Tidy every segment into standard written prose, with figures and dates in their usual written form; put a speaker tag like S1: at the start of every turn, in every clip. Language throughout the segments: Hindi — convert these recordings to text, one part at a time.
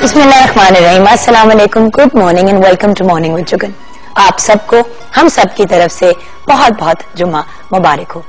S1: बिस्मिल्लाहिर्रहमानिर्रहीम, अस्सलाम वालेकुम, good morning and welcome to morning with Jugan. आप सबको हम सब की तरफ से बहुत बहुत जुम्मा मुबारक हो।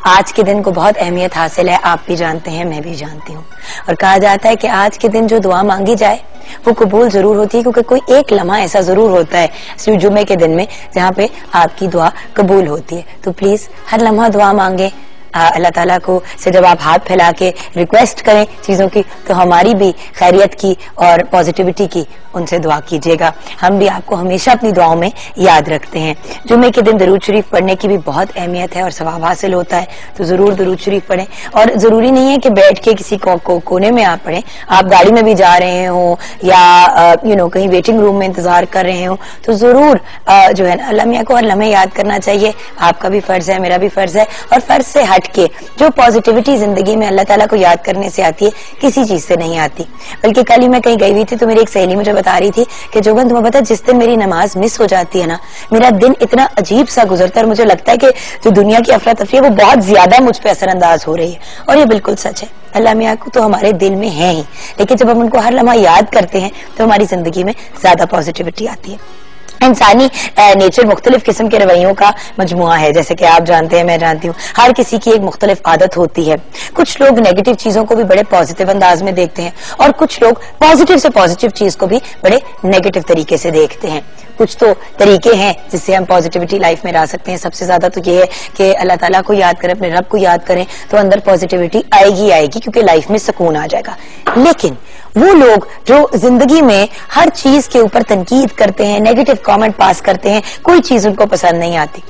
S1: आज के दिन को बहुत अहमियत हासिल है, आप भी जानते हैं, मैं भी जानती हूँ। और कहा जाता है कि आज के दिन जो दुआ मांगी जाए वो कबूल जरूर होती है, क्योंकि कोई एक लम्हा ऐसा जरूर होता है जुम्मे के दिन में जहाँ पे आपकी दुआ कबूल होती है। तो प्लीज हर लम्हा दुआ मांगे अल्लाह ताला को से। जब आप हाथ फैला के रिक्वेस्ट करें चीजों की, तो हमारी भी खैरियत की और पॉजिटिविटी की उनसे दुआ कीजिएगा। हम भी आपको हमेशा अपनी दुआओं में याद रखते हैं। जुम्मे के दिन दरूद शरीफ पढ़ने की भी बहुत अहमियत है और सवाब हासिल होता है, तो जरूर दरूद शरीफ पढ़ें। और जरूरी नहीं है कि बैठ के किसी कोने में आप पढ़ें, आप गाड़ी में भी जा रहे हो या कहीं वेटिंग रूम में इंतजार कर रहे हो, तो जरूर जो है ना अल्लाह मियां को हर लम्हे याद करना चाहिए। आपका भी फर्ज है, मेरा भी फर्ज है। और फर्ज से के जो पॉजिटिविटी जिंदगी में अल्लाह ताला को याद करने से आती है, किसी चीज से नहीं आती। बल्कि कल ही मैं कहीं गई हुई थी तो मेरी एक सहेली मुझे बता रही थी कि जोगन तुम्हें पता है, जिस दिन मेरी नमाज मिस हो जाती है ना, मेरा दिन इतना अजीब सा गुजरता है और मुझे लगता है कि जो दुनिया की अफरा तफरी है वो बहुत ज्यादा मुझ पर असरअंदाज हो रही है। और ये बिल्कुल सच है। अल्लाह मियां को तो हमारे दिल में है ही, लेकिन जब हम उनको हर लम्हा याद करते हैं तो हमारी जिंदगी में ज्यादा पॉजिटिविटी आती है। इंसानी नेचर मुख्तलिफ किस्म के रवैयों का मजमुआ है, जैसे कि आप जानते हैं, मैं जानती हूँ। हर किसी की एक मुख्तलिफ आदत होती है। कुछ लोग नेगेटिव चीजों को भी बड़े पॉजिटिव अंदाज में देखते हैं और कुछ लोग पॉजिटिव से पॉजिटिव चीज को भी बड़े नेगेटिव तरीके से देखते हैं। कुछ तो तरीके हैं जिससे हम पॉजिटिविटी लाइफ में ला सकते हैं। सबसे ज्यादा तो ये है कि अल्लाह ताला को याद करें, अपने रब को याद करें, तो अंदर पॉजिटिविटी आएगी, क्योंकि लाइफ में सुकून आ जाएगा। लेकिन वो लोग जो जिंदगी में हर चीज के ऊपर तनकीद करते हैं, नेगेटिव कमेंट पास करते हैं, कोई चीज उनको पसंद नहीं आती।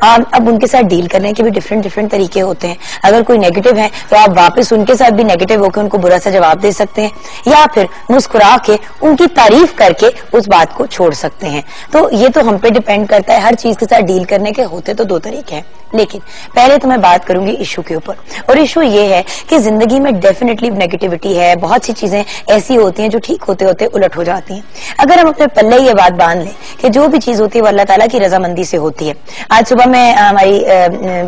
S1: अब उनके साथ डील करने के भी डिफरेंट तरीके होते हैं। अगर कोई नेगेटिव है तो आप वापस उनके साथ भी नेगेटिव होकर उनको बुरा सा जवाब दे सकते हैं, या फिर मुस्कुरा के उनकी तारीफ करके उस बात को छोड़ सकते हैं। तो ये तो हम पे डिपेंड करता है। हर चीज के साथ डील करने के होते तो दो तरीके हैं, लेकिन पहले तो मैं बात करूंगी इशू के ऊपर। और इशू ये है कि जिंदगी में डेफिनेटली नेगेटिविटी है। बहुत सी चीजें ऐसी होती हैं जो ठीक होते होते उलट हो जाती हैं। अगर हम अपने पल्ले ये बात बांध लें कि जो भी चीज होती है वो अल्लाह ताला की रजामंदी से होती है। आज सुबह में हमारी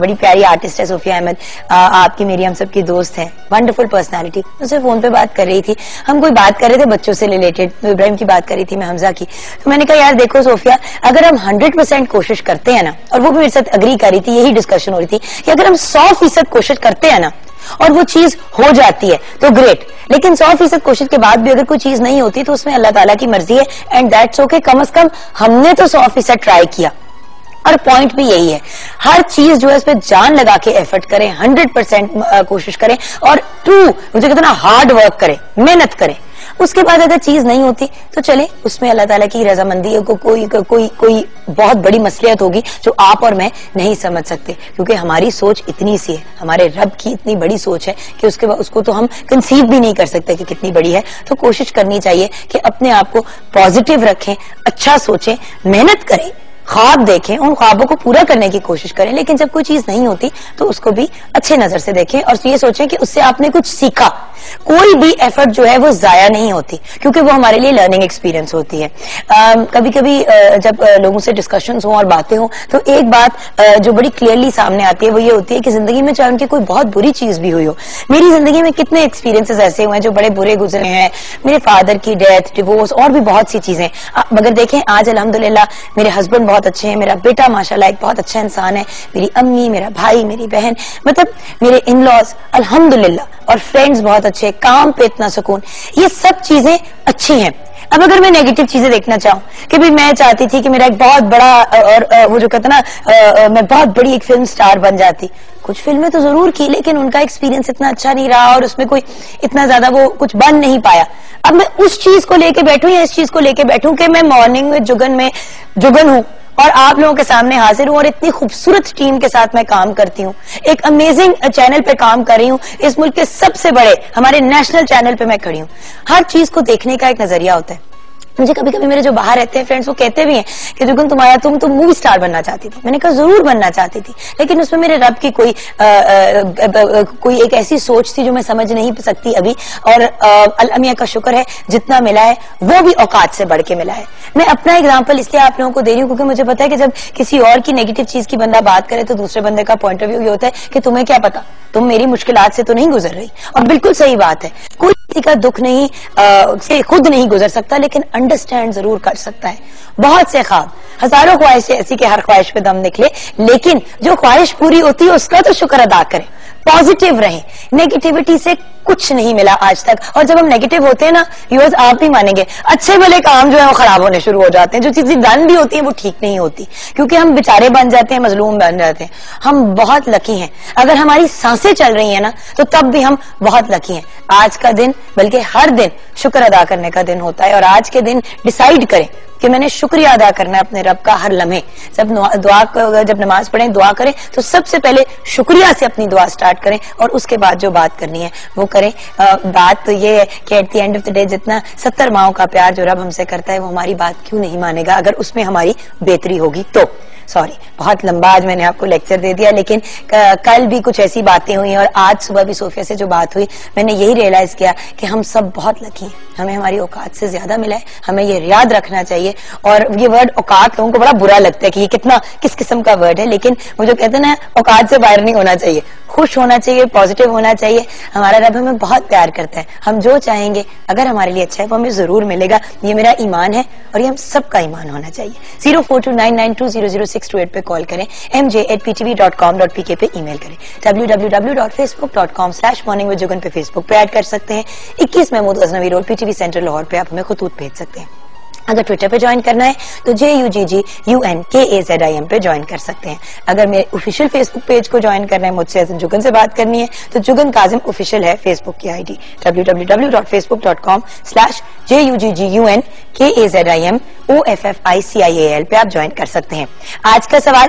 S1: बड़ी प्यारी आर्टिस्ट है सोफिया अहमद, आपकी मेरी हम सब की दोस्त है, वंडरफुल पर्सनालिटी, उससे फोन पे बात कर रही थी। हम कोई बात कर रहे थे बच्चों से रिलेटेड, तो इब्राहिम की बात कर रही थी, मैं हमजा की। तो मैंने कहा यार देखो सोफिया, अगर हम 100% कोशिश करते हैं ना, और वो भी मेरे साथ अग्री कर रही थी, यही डिस्कशन हो रही थी कि अगर हम 100% कोशिश करते हैं ना और वो चीज हो जाती है तो ग्रेट, लेकिन 100% कोशिश के बाद भी अगर कोई चीज नहीं होती तो उसमें अल्लाह ताला की मर्जी है, एंड दैट्स ओके। कम से कम हमने तो 100% ट्राई किया। और पॉइंट भी यही है, हर चीज जो है इस पे जान लगा के एफर्ट करें, 100% कोशिश करें और मुझे कहते ना हार्ड वर्क करें, मेहनत करें। उसके बाद अगर चीज नहीं होती तो चले, उसमें अल्लाह ताला की रजामंदी को कोई बहुत बड़ी मसलियत होगी जो आप और मैं नहीं समझ सकते, क्योंकि हमारी सोच इतनी सी है, हमारे रब की इतनी बड़ी सोच है कि उसको तो हम कंसीव भी नहीं कर सकते कि कितनी बड़ी है। तो कोशिश करनी चाहिए कि अपने आप को पॉजिटिव रखें, अच्छा सोचें, मेहनत करें, ख्वाब देखें, उन ख्वाबों को पूरा करने की कोशिश करें। लेकिन जब कोई चीज नहीं होती तो उसको भी अच्छे नजर से देखें और ये सोचें कि उससे आपने कुछ सीखा। कोई भी एफर्ट जो है वो जाया नहीं होती, क्योंकि वो हमारे लिए लर्निंग एक्सपीरियंस होती है। कभी कभी जब लोगों से डिस्कशंस हो और बातें हो तो एक बात जो बड़ी क्लियरली सामने आती है वो ये होती है कि जिंदगी में चाहे उनकी कोई बहुत बुरी चीज भी हुई हो, मेरी जिंदगी में कितने एक्सपीरियंसेस ऐसे हुए हैं जो बड़े बुरे गुजरे हैं, मेरे फादर की डेथ, डिवोर्स और भी बहुत सी चीजें। मगर देखें आज अल्हम्दुलिल्लाह मेरे हस्बैंड बहुत अच्छे हैं, मेरा बेटा माशाल्लाह एक बहुत अच्छा इंसान है, मेरी अम्मी, मेरा भाई, मेरी बहन, मतलब मेरे इन लॉज अल्हम्दुलिल्लाह, और फ्रेंड्स बहुत अच्छे, काम पे इतना सुकून, ये सब चीजें अच्छी हैं। अब अगर मैं नेगेटिव चीजें देखना चाहूं कि भाई मैं चाहती थी कि मेरा एक बहुत बड़ा और वो जो कहता ना मैं बहुत बड़ी एक फिल्म स्टार बन जाती, कुछ फिल्में तो जरूर की लेकिन उनका एक्सपीरियंस इतना अच्छा नहीं रहा और उसमें कोई इतना ज्यादा वो कुछ बन नहीं पाया। अब मैं उस चीज को लेके बैठूं या इस चीज को लेके बैठूं कि मैं मॉर्निंग में जुगन हूं और आप लोगों के सामने हाजिर हूं और इतनी खूबसूरत टीम के साथ मैं काम करती हूं, एक अमेजिंग चैनल पे काम कर रही हूं, इस मुल्क के सबसे बड़े हमारे नेशनल चैनल पे मैं खड़ी हूं। हर चीज को देखने का एक नजरिया होता है। मुझे कभी कभी मेरे जो बाहर रहते हैं फ्रेंड्स वो कहते भी हैं कि जुगन तुम मूवी स्टार बनना चाहती थी। मैंने कहा जरूर बनना चाहती थी, लेकिन उसमें मेरे रब की कोई एक ऐसी सोच थी जो मैं समझ नहीं सकती अभी। और अल्लाह मियां का शुक्र है जितना मिला है वो भी औकात से बढ़ के मिला है। मैं अपना एग्जाम्पल इसलिए आप लोगों को दे रही हूँ क्योंकि मुझे पता है कि जब किसी और की नेगेटिव चीज की बंदा बात करे तो दूसरे बंदे का पॉइंट ऑफ व्यू ये होता है कि तुम्हें क्या पता, तुम मेरी मुश्किलात से तो नहीं गुजर रही। और बिल्कुल सही बात है, कोई किसी का दुख नहीं से खुद नहीं गुजर सकता, लेकिन अंडरस्टैंड जरूर कर सकता है। बहुत से ख्वाब, हजारों ख्वाहिशें ऐसी कि हर ख्वाहिश पे दम निकले, लेकिन जो ख्वाहिश पूरी होती है उसका तो शुक्र अदा करें, पॉजिटिव रहें। नेगेटिविटी से कुछ नहीं मिला आज तक, और जब हम नेगेटिव होते हैं ना व्यूअर्स, आप भी मानेंगे, अच्छे भले काम जो है वो खराब होने शुरू हो जाते हैं। जो चीजें डन भी होती हैं वो ठीक नहीं होती, क्योंकि हम बेचारे बन जाते हैं, मजलूम बन जाते हैं। हम बहुत लकी हैं, अगर हमारी सांसें चल रही हैं ना तो तब भी हम बहुत लकी हैं। आज का दिन, बल्कि हर दिन शुक्र अदा करने का दिन होता है, और आज के दिन डिसाइड करें कि मैंने शुक्रिया अदा करना है अपने रब का हर लम्हे। जब नमाज पढ़ें, दुआ करें तो सबसे पहले शुक्रिया से अपनी दुआ स्टार्ट करें, और उसके बाद जो बात करनी है वो करें। बात तो ये है कि eight the end of the day जितना 70 माओं का प्यार जो रब हमसे करता है वो हमारी बात क्यों नहीं मानेगा, अगर उसमें हमारी बेहतरी होगी तो। सॉरी, बहुत लंबा आज मैंने आपको लेक्चर दे दिया, लेकिन कल भी कुछ ऐसी बातें हुई और आज सुबह भी सोफिया से जो बात हुई, मैंने यही रियलाइज किया कि हम सब बहुत लकी हैं, हमें हमारी औकात से ज्यादा मिला है। हमें ये याद रखना चाहिए। और ये वर्ड औकात लोगों को बड़ा बुरा लगता है कि ये किस किस्म का वर्ड है, लेकिन वो जो कहते हैं ना, औकात से बाहर नहीं होना चाहिए, खुश होना चाहिए, पॉजिटिव होना चाहिए। हमारा रब हमें बहुत प्यार करता है, हम जो चाहेंगे अगर हमारे लिए अच्छा है वो हमें जरूर मिलेगा। ये मेरा ईमान है और ये हम सबका ईमान होना चाहिए। 042992000628 पे कॉल करें, mj@ptv.com.pk पे ईमेल करें, www.facebook.com/morningwithjugan पे फेसबुक पे ऐड कर सकते हैं। 21 Mahmood Ghaznavi road, PTV centre Lahore पे आप हमें खुतूत भेज सकते हैं। अगर ट्विटर पे ज्वाइन करना है तो JUGGUNKAZIM पे ज्वाइन कर सकते हैं। अगर मेरे ऑफिशियल फेसबुक पेज को ज्वाइन करना है, मुझसे जुगन से बात करनी है, तो जुगन काजिम ऑफिशियल है फेसबुक की आईडी, www.facebook.com/JUGGUNKAZIMOFFICIAL पे आप ज्वाइन कर सकते हैं। आज का सवाल,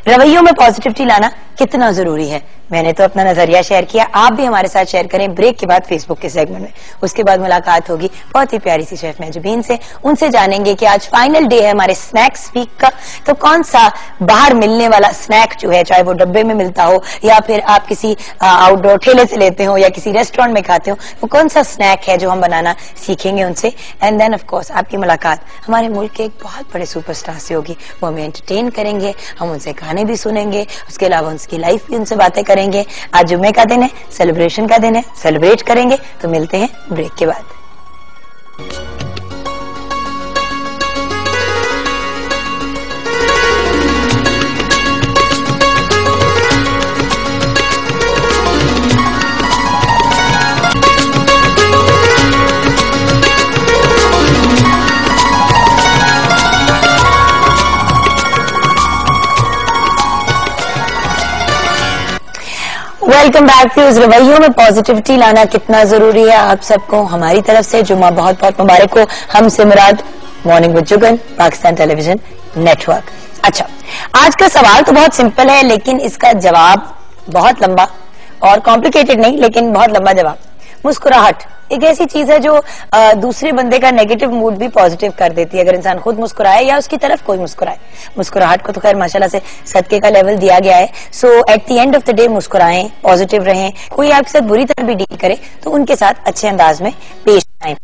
S1: रवैयों में पॉजिटिविटी लाना कितना जरूरी है। मैंने तो अपना नजरिया शेयर किया, आप भी हमारे साथ शेयर करें ब्रेक के बाद फेसबुक के सेगमेंट में। उसके बाद मुलाकात होगी बहुत ही प्यारी सी शेफ महजबीन से, उनसे जानेंगे कि आज फाइनल डे है हमारे स्नैक्स वीक का, तो कौन सा बाहर मिलने वाला स्नैक जो है, चाहे वो डब्बे में मिलता हो या फिर आप किसी आउटडोर ठेले से लेते हो या किसी रेस्टोरेंट में खाते हो, वो कौन सा स्नैक है जो हम बनाना सीखेंगे उनसे। एंड देन ऑफ कोर्स आपकी मुलाकात हमारे मुल्क के एक बहुत बड़े सुपरस्टार से होगी, वो हमें एंटरटेन करेंगे, हम उनसे गाने भी सुनेंगे, उसके अलावा उनकी लाइफ भी उनसे बातें करेंगे। आज जुम्मे का दिन है, सेलिब्रेशन का दिन है, सेलिब्रेट करेंगे। तो मिलते हैं ब्रेक के बाद। वेलकम बैक टू रवैयों में पॉजिटिविटी लाना कितना जरूरी है। आप सबको हमारी तरफ से जुम्मा बहुत बहुत मुबारक हो। हमसे मुराद morning with Jugan, Pakistan television network. अच्छा, आज का सवाल तो बहुत सिंपल है, लेकिन इसका जवाब बहुत लंबा और कॉम्प्लिकेटेड नहीं, लेकिन बहुत लंबा जवाब। मुस्कुराहट एक ऐसी चीज है जो दूसरे बंदे का नेगेटिव मूड भी पॉजिटिव कर देती है, अगर इंसान खुद मुस्कुराए या उसकी तरफ कोई मुस्कुराए। मुस्कुराहट को तो खैर माशाल्लाह से सदके का लेवल दिया गया है। So at the end of the day मुस्कुराएं, पॉजिटिव रहें। कोई आपके साथ बुरी तरह भी डील करे तो उनके साथ अच्छे अंदाज में पेश आए।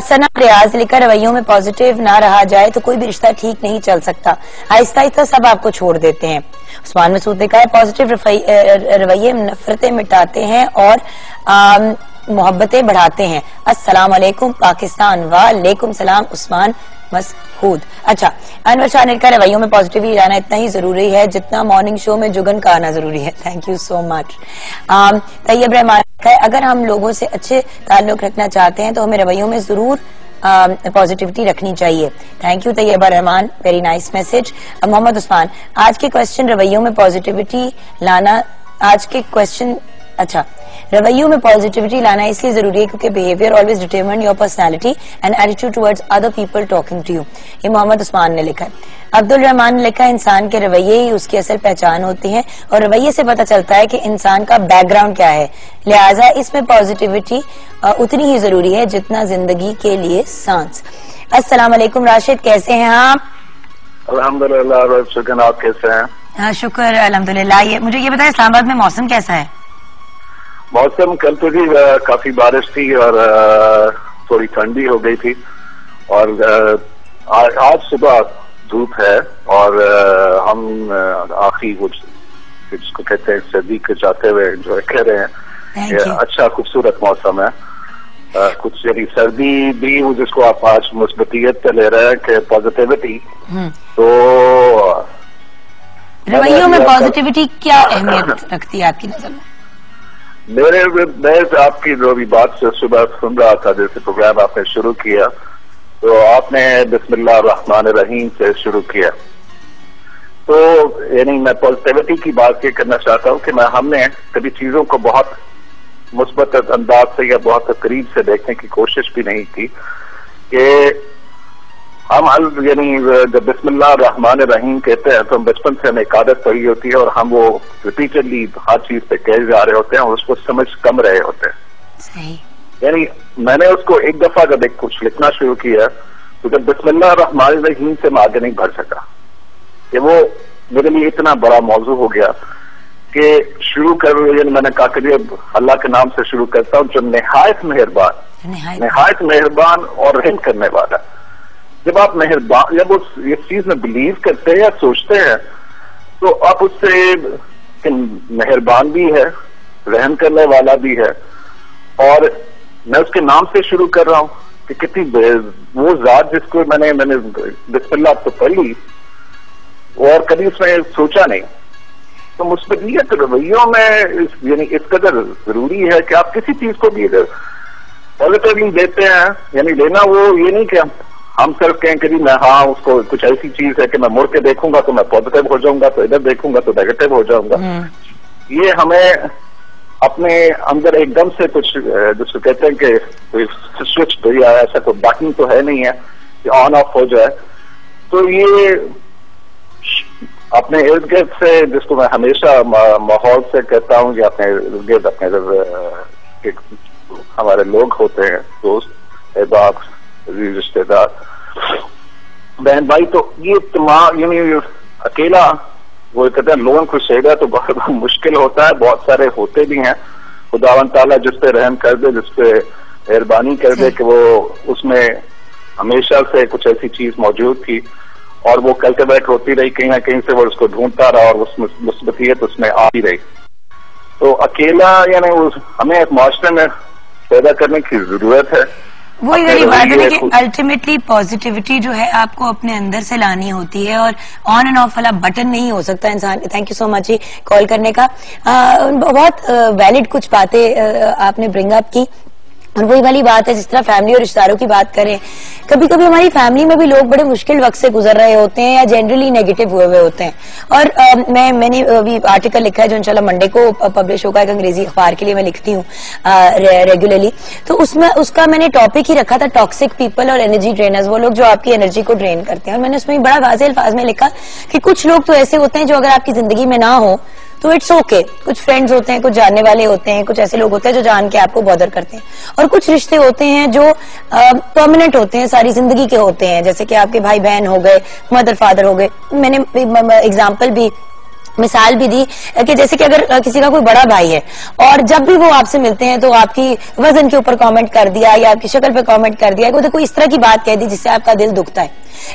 S1: सना रियाज लिखा, रवैयों में पॉजिटिव ना रहा जाए तो कोई भी रिश्ता ठीक नहीं चल सकता, आहिस्ता आहिस्ता सब आपको छोड़ देते हैं। उस्मान मसूद लिखा है, पॉजिटिव रवैये नफरतें मिटाते हैं और मोहब्बतें बढ़ाते हैं। अस्सलाम वालेकुम पाकिस्तान। वालेकुम सलाम उस्मान मसूद। अच्छा, अनवर शाह ने कहा, रवैयों में पॉजिटिविटी आना इतना ही जरूरी है जितना मॉर्निंग शो में जुगन का आना जरूरी है। Thank you so much. Tayyab Rehman लिखा है, अगर हम लोगों से अच्छे ताल्लुक रखना चाहते हैं तो हमें रवैयों में जरूर पॉजिटिविटी रखनी चाहिए। Thank you Tayyaba Rehman, very nice message. Mohammad Usman, आज के क्वेश्चन रवैयों में पॉजिटिविटी लाना, आज के क्वेश्चन, अच्छा, रवैयों में पॉजिटिविटी लाना इसलिए जरूरी है क्योंकि behaviour always determine your personality and attitude towards other people talking to you. ये मोहम्मद उस्मान ने लिखा है। अब्दुल रहमान ने लिखा, इंसान के रवैये ही उसकी असल पहचान होती है और रवैये से पता चलता है कि इंसान का बैकग्राउंड क्या है, लिहाजा इसमें पॉजिटिविटी उतनी ही जरूरी है जितना जिंदगी के लिए सांस। अस्सलाम वालेकुम राशिद, कैसे हैं आप?
S2: अल्हम्दुलिल्लाह, आप कैसे हैं?
S1: हाँ शुक्र अल्हम्दुलिल्लाह। मुझे ये बताएं, इस्लामाबाद में मौसम कैसा है?
S2: मौसम कल तो भी काफी बारिश थी और थोड़ी ठंडी हो गई थी, और आज सुबह धूप है और हम आखिरी कुछ जिसको कहते हैं सर्दी के जाते हुए एंजॉय कर रहे हैं। अच्छा खूबसूरत मौसम है। कुछ यानी सर्दी भी वो जिसको आप आज मुस्बतियत पे ले रहे हैं कि पॉजिटिविटी, तो
S1: रवैयों में पॉजिटिविटी क्या अहमियत रखती है आपकी नजर में?
S2: मैं आपकी जो भी बात से सुबह सुन रहा था, जैसे प्रोग्राम आपने शुरू किया तो आपने बिस्मिल्लाह रहमान रहीम से शुरू किया, तो यानी मैं पॉजिटिविटी की बात ये करना चाहता हूँ कि हमने कभी चीजों को बहुत मुस्बत अंदाज से या बहुत करीब से देखने की कोशिश भी नहीं की कि हम यानी जब बिस्मिल्लाह रहमान रहीम कहते हैं तो हम बचपन से हमें एक आदत पड़ी होती है और हम वो रिपीटेडली हर चीज पे कह जा रहे होते हैं और उसको समझ कम रहे होते हैं। यानी मैंने उसको एक दफा जब एक कुछ लिखना शुरू किया तो जब बिस्मिल्लाह रहमान रहीम से मैं आगे नहीं बढ़ सका, कि वो मेरे लिए इतना बड़ा मौजू हो गया कि शुरू कर, यानी मैंने कहा कि अल्लाह के नाम से शुरू करता हूँ जो निहायत मेहरबान और रहम करने वाला। जब आप मेहरबान, जब उस इस चीज में बिलीव करते हैं या सोचते हैं तो आप उससे मेहरबान भी है, रहम करने वाला भी है, और मैं उसके नाम से शुरू कर रहा हूँ कि कितनी वो जात जिसको मैंने बिस्मिल्लाह तो पढ़ी और कभी उसमें सोचा नहीं। तो मुस्बतियत रवैयों में यानी इस कदर जरूरी है कि आप किसी चीज को भी अगर पॉजिटिवली लेते हैं, यानी लेना वो ये नहीं कि हम सिर्फ कहें कि मैं हाँ उसको कुछ ऐसी चीज है कि मैं मुड़ के देखूंगा तो मैं पॉजिटिव हो जाऊंगा, तो इधर देखूंगा तो नेगेटिव हो जाऊंगा। ये हमें अपने अंदर एकदम से कुछ जिसको कहते हैं कि कोई स्विच तो या ऐसा कोई बटन तो है नहीं है कि ऑन ऑफ हो जाए। तो ये अपने इर्द गिर्द से, जिसको मैं हमेशा माहौल से कहता हूँ, या अपने इर्द गिर्द अपने हमारे लोग होते हैं, दोस्त, अहबाब, रिश्तेदार, बहन भाई, तो ये तमाम यानी अकेला वो कहते हैं लोन क्रूसेडर तो बहुत मुश्किल होता है। बहुत सारे होते भी हैं, खुदावन ताला जिस पे रहम कर दे, जिस पे मेहरबानी कर दे कि वो उसमें हमेशा से कुछ ऐसी चीज मौजूद थी और वो कल्टिवेट होती रही, कहीं ना कहीं से वो उसको ढूंढता रहा और उस मुस्बतियत उसमें आती रही। तो अकेला यानी हमें एक माशरे में पैदा करने की जरूरत है।
S1: वही वाली बात है कि अल्टीमेटली पॉजिटिविटी जो है आपको अपने अंदर से लानी होती है और ऑन एंड ऑफ वाला बटन नहीं हो सकता इंसान। थैंक यू सो मच जी कॉल करने का। बहुत वैलिड कुछ बातें आपने ब्रिंग अप की, और वही वाली बात है जिस तरह फैमिली और रिश्तेदारों की बात करें, कभी कभी हमारी फैमिली में भी लोग बड़े मुश्किल वक्त से गुजर रहे होते हैं या जनरली नेगेटिव हुए हुए होते हैं। और मैंने अभी आर्टिकल लिखा है जो इंशाल्लाह मंडे को पब्लिश होगा, एक अंग्रेजी अखबार के लिए मैं लिखती हूँ रेगुलरली। तो उसमें उसका मैंने टॉपिक ही रखा था टॉक्सिक पीपल और एनर्जी ड्रेनर्स, वो लोग जो आपकी एनर्जी को ड्रेन करते हैं। और मैंने उसमें बड़ा वाज़ेह अल्फाज में लिखा कि कुछ लोग तो ऐसे होते हैं जो अगर आपकी जिंदगी में ना हो तो इट्स ओके। कुछ फ्रेंड्स होते हैं, कुछ जानने वाले होते हैं, कुछ ऐसे लोग होते हैं जो जान के आपको बॉदर करते हैं, और कुछ रिश्ते होते हैं जो परमानेंट होते हैं, सारी जिंदगी के होते हैं, जैसे कि आपके भाई बहन हो गए, मदर फादर हो गए। मैंने एग्जाम्पल भी, मिसाल भी दी कि जैसे कि अगर किसी का कोई बड़ा भाई है और जब भी वो आपसे मिलते हैं तो आपकी वजन के ऊपर कमेंट कर दिया या आपकी शक्ल पे कमेंट कर दिया, कोई इस तरह की बात कह दी जिससे आपका दिल दुखता है,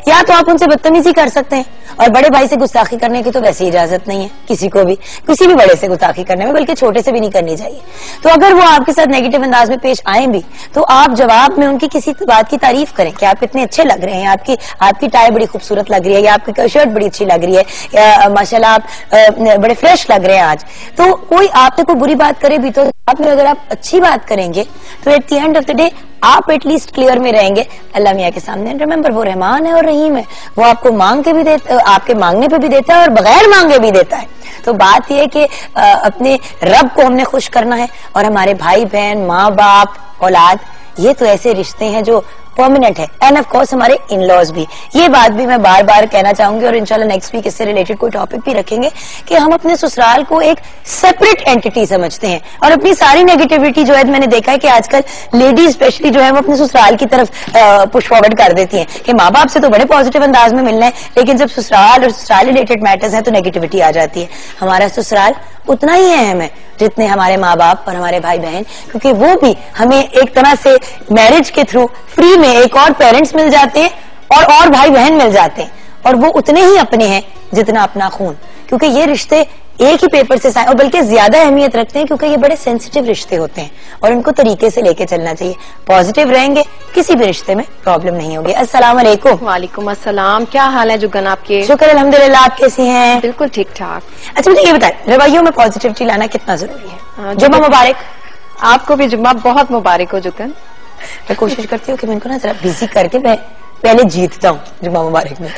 S1: या तो आप उनसे बदतमीजी कर सकते हैं। और बड़े भाई से गुस्ताखी करने की तो वैसे ही इजाजत नहीं है किसी को भी, किसी भी बड़े से गुस्ताखी करने में, बल्कि छोटे से भी नहीं करनी चाहिए। तो अगर वो आपके साथ नेगेटिव अंदाज में पेश आए भी तो आप जवाब में उनकी किसी बात की तारीफ करें कि आप इतने अच्छे लग रहे हैं, आपकी टाई बड़ी खूबसूरत लग रही है, या आपकी शर्ट बड़ी अच्छी लग रही है, या माशाल्लाह आप बड़े फ्रेश लग रहे हैं आज। तो कोई आपसे कोई बुरी बात करे भी तो आप में अगर आप अच्छी बात करेंगे तो eight the end of the day आप एटलीस्ट क्लियर में रहेंगे अल्लाह मियाँ के सामने। रिमेंबर वो रहमान है और रहीम है, वो आपको मांग के भी देता, आपके मांगने पे भी देता है और बगैर मांगे भी देता है। तो बात यह है कि अपने रब को हमने खुश करना है, और हमारे भाई बहन, माँ बाप, औलाद, ये तो ऐसे रिश्ते हैं जो परमानेंट है। एंड ऑफ कोर्स हमारे इन लॉज भी, ये बात भी मैं बार बार कहना चाहूंगी, और इंशाल्लाह नेक्स्ट वीक इससे रिलेटेड कोई टॉपिक भी रखेंगे कि हम अपने ससुराल को एक सेपरेट एंटिटी समझते हैं, और अपनी सारी नेगेटिविटी जो है, मैंने देखा है कि आजकल लेडीज स्पेशली जो है वो अपने ससुराल की तरफ पुश फॉरवर्ड कर देती हैं कि माँ बाप से तो बड़े पॉजिटिव अंदाज में मिलना है, लेकिन जब ससुराल और ससुराल रिलेटेड मैटर्स है तो नेगेटिविटी आ जाती है। हमारा ससुराल उतना ही अहम है जितने हमारे माँ बाप और हमारे भाई बहन, क्योंकि वो भी हमें एक तरह से मैरिज के थ्रू फ्री में एक और पेरेंट्स मिल जाते हैं और भाई बहन मिल जाते हैं, और वो उतने ही अपने हैं जितना अपना खून, क्योंकि ये रिश्ते एक ही पेपर से साइन, और बल्कि ज्यादा अहमियत रखते हैं क्योंकि ये बड़े सेंसिटिव रिश्ते होते हैं और इनको तरीके से लेके चलना चाहिए। पॉजिटिव रहेंगे किसी भी रिश्ते में प्रॉब्लम नहीं होगी। अस्सलाम वालेकुम।
S3: वालेकुम अस्सलाम। क्या हाल है जुगन आपके?
S1: शुक्र अल्हम्दुलिल्लाह, आप कैसी हैं?
S3: बिल्कुल ठीक ठाक।
S1: अच्छा मुझे ये बताएं, रवैयों में पॉजिटिविटी लाना कितना जरूरी है? जुम्मा मुबारक।
S3: आपको भी जुम्मा बहुत मुबारक हो जुगन।
S1: मैं कोशिश करती हूँ कि मैं इनको ना जरा बिजी करके मैं पहले जीतता हूँ जुम्मा मुबारक में।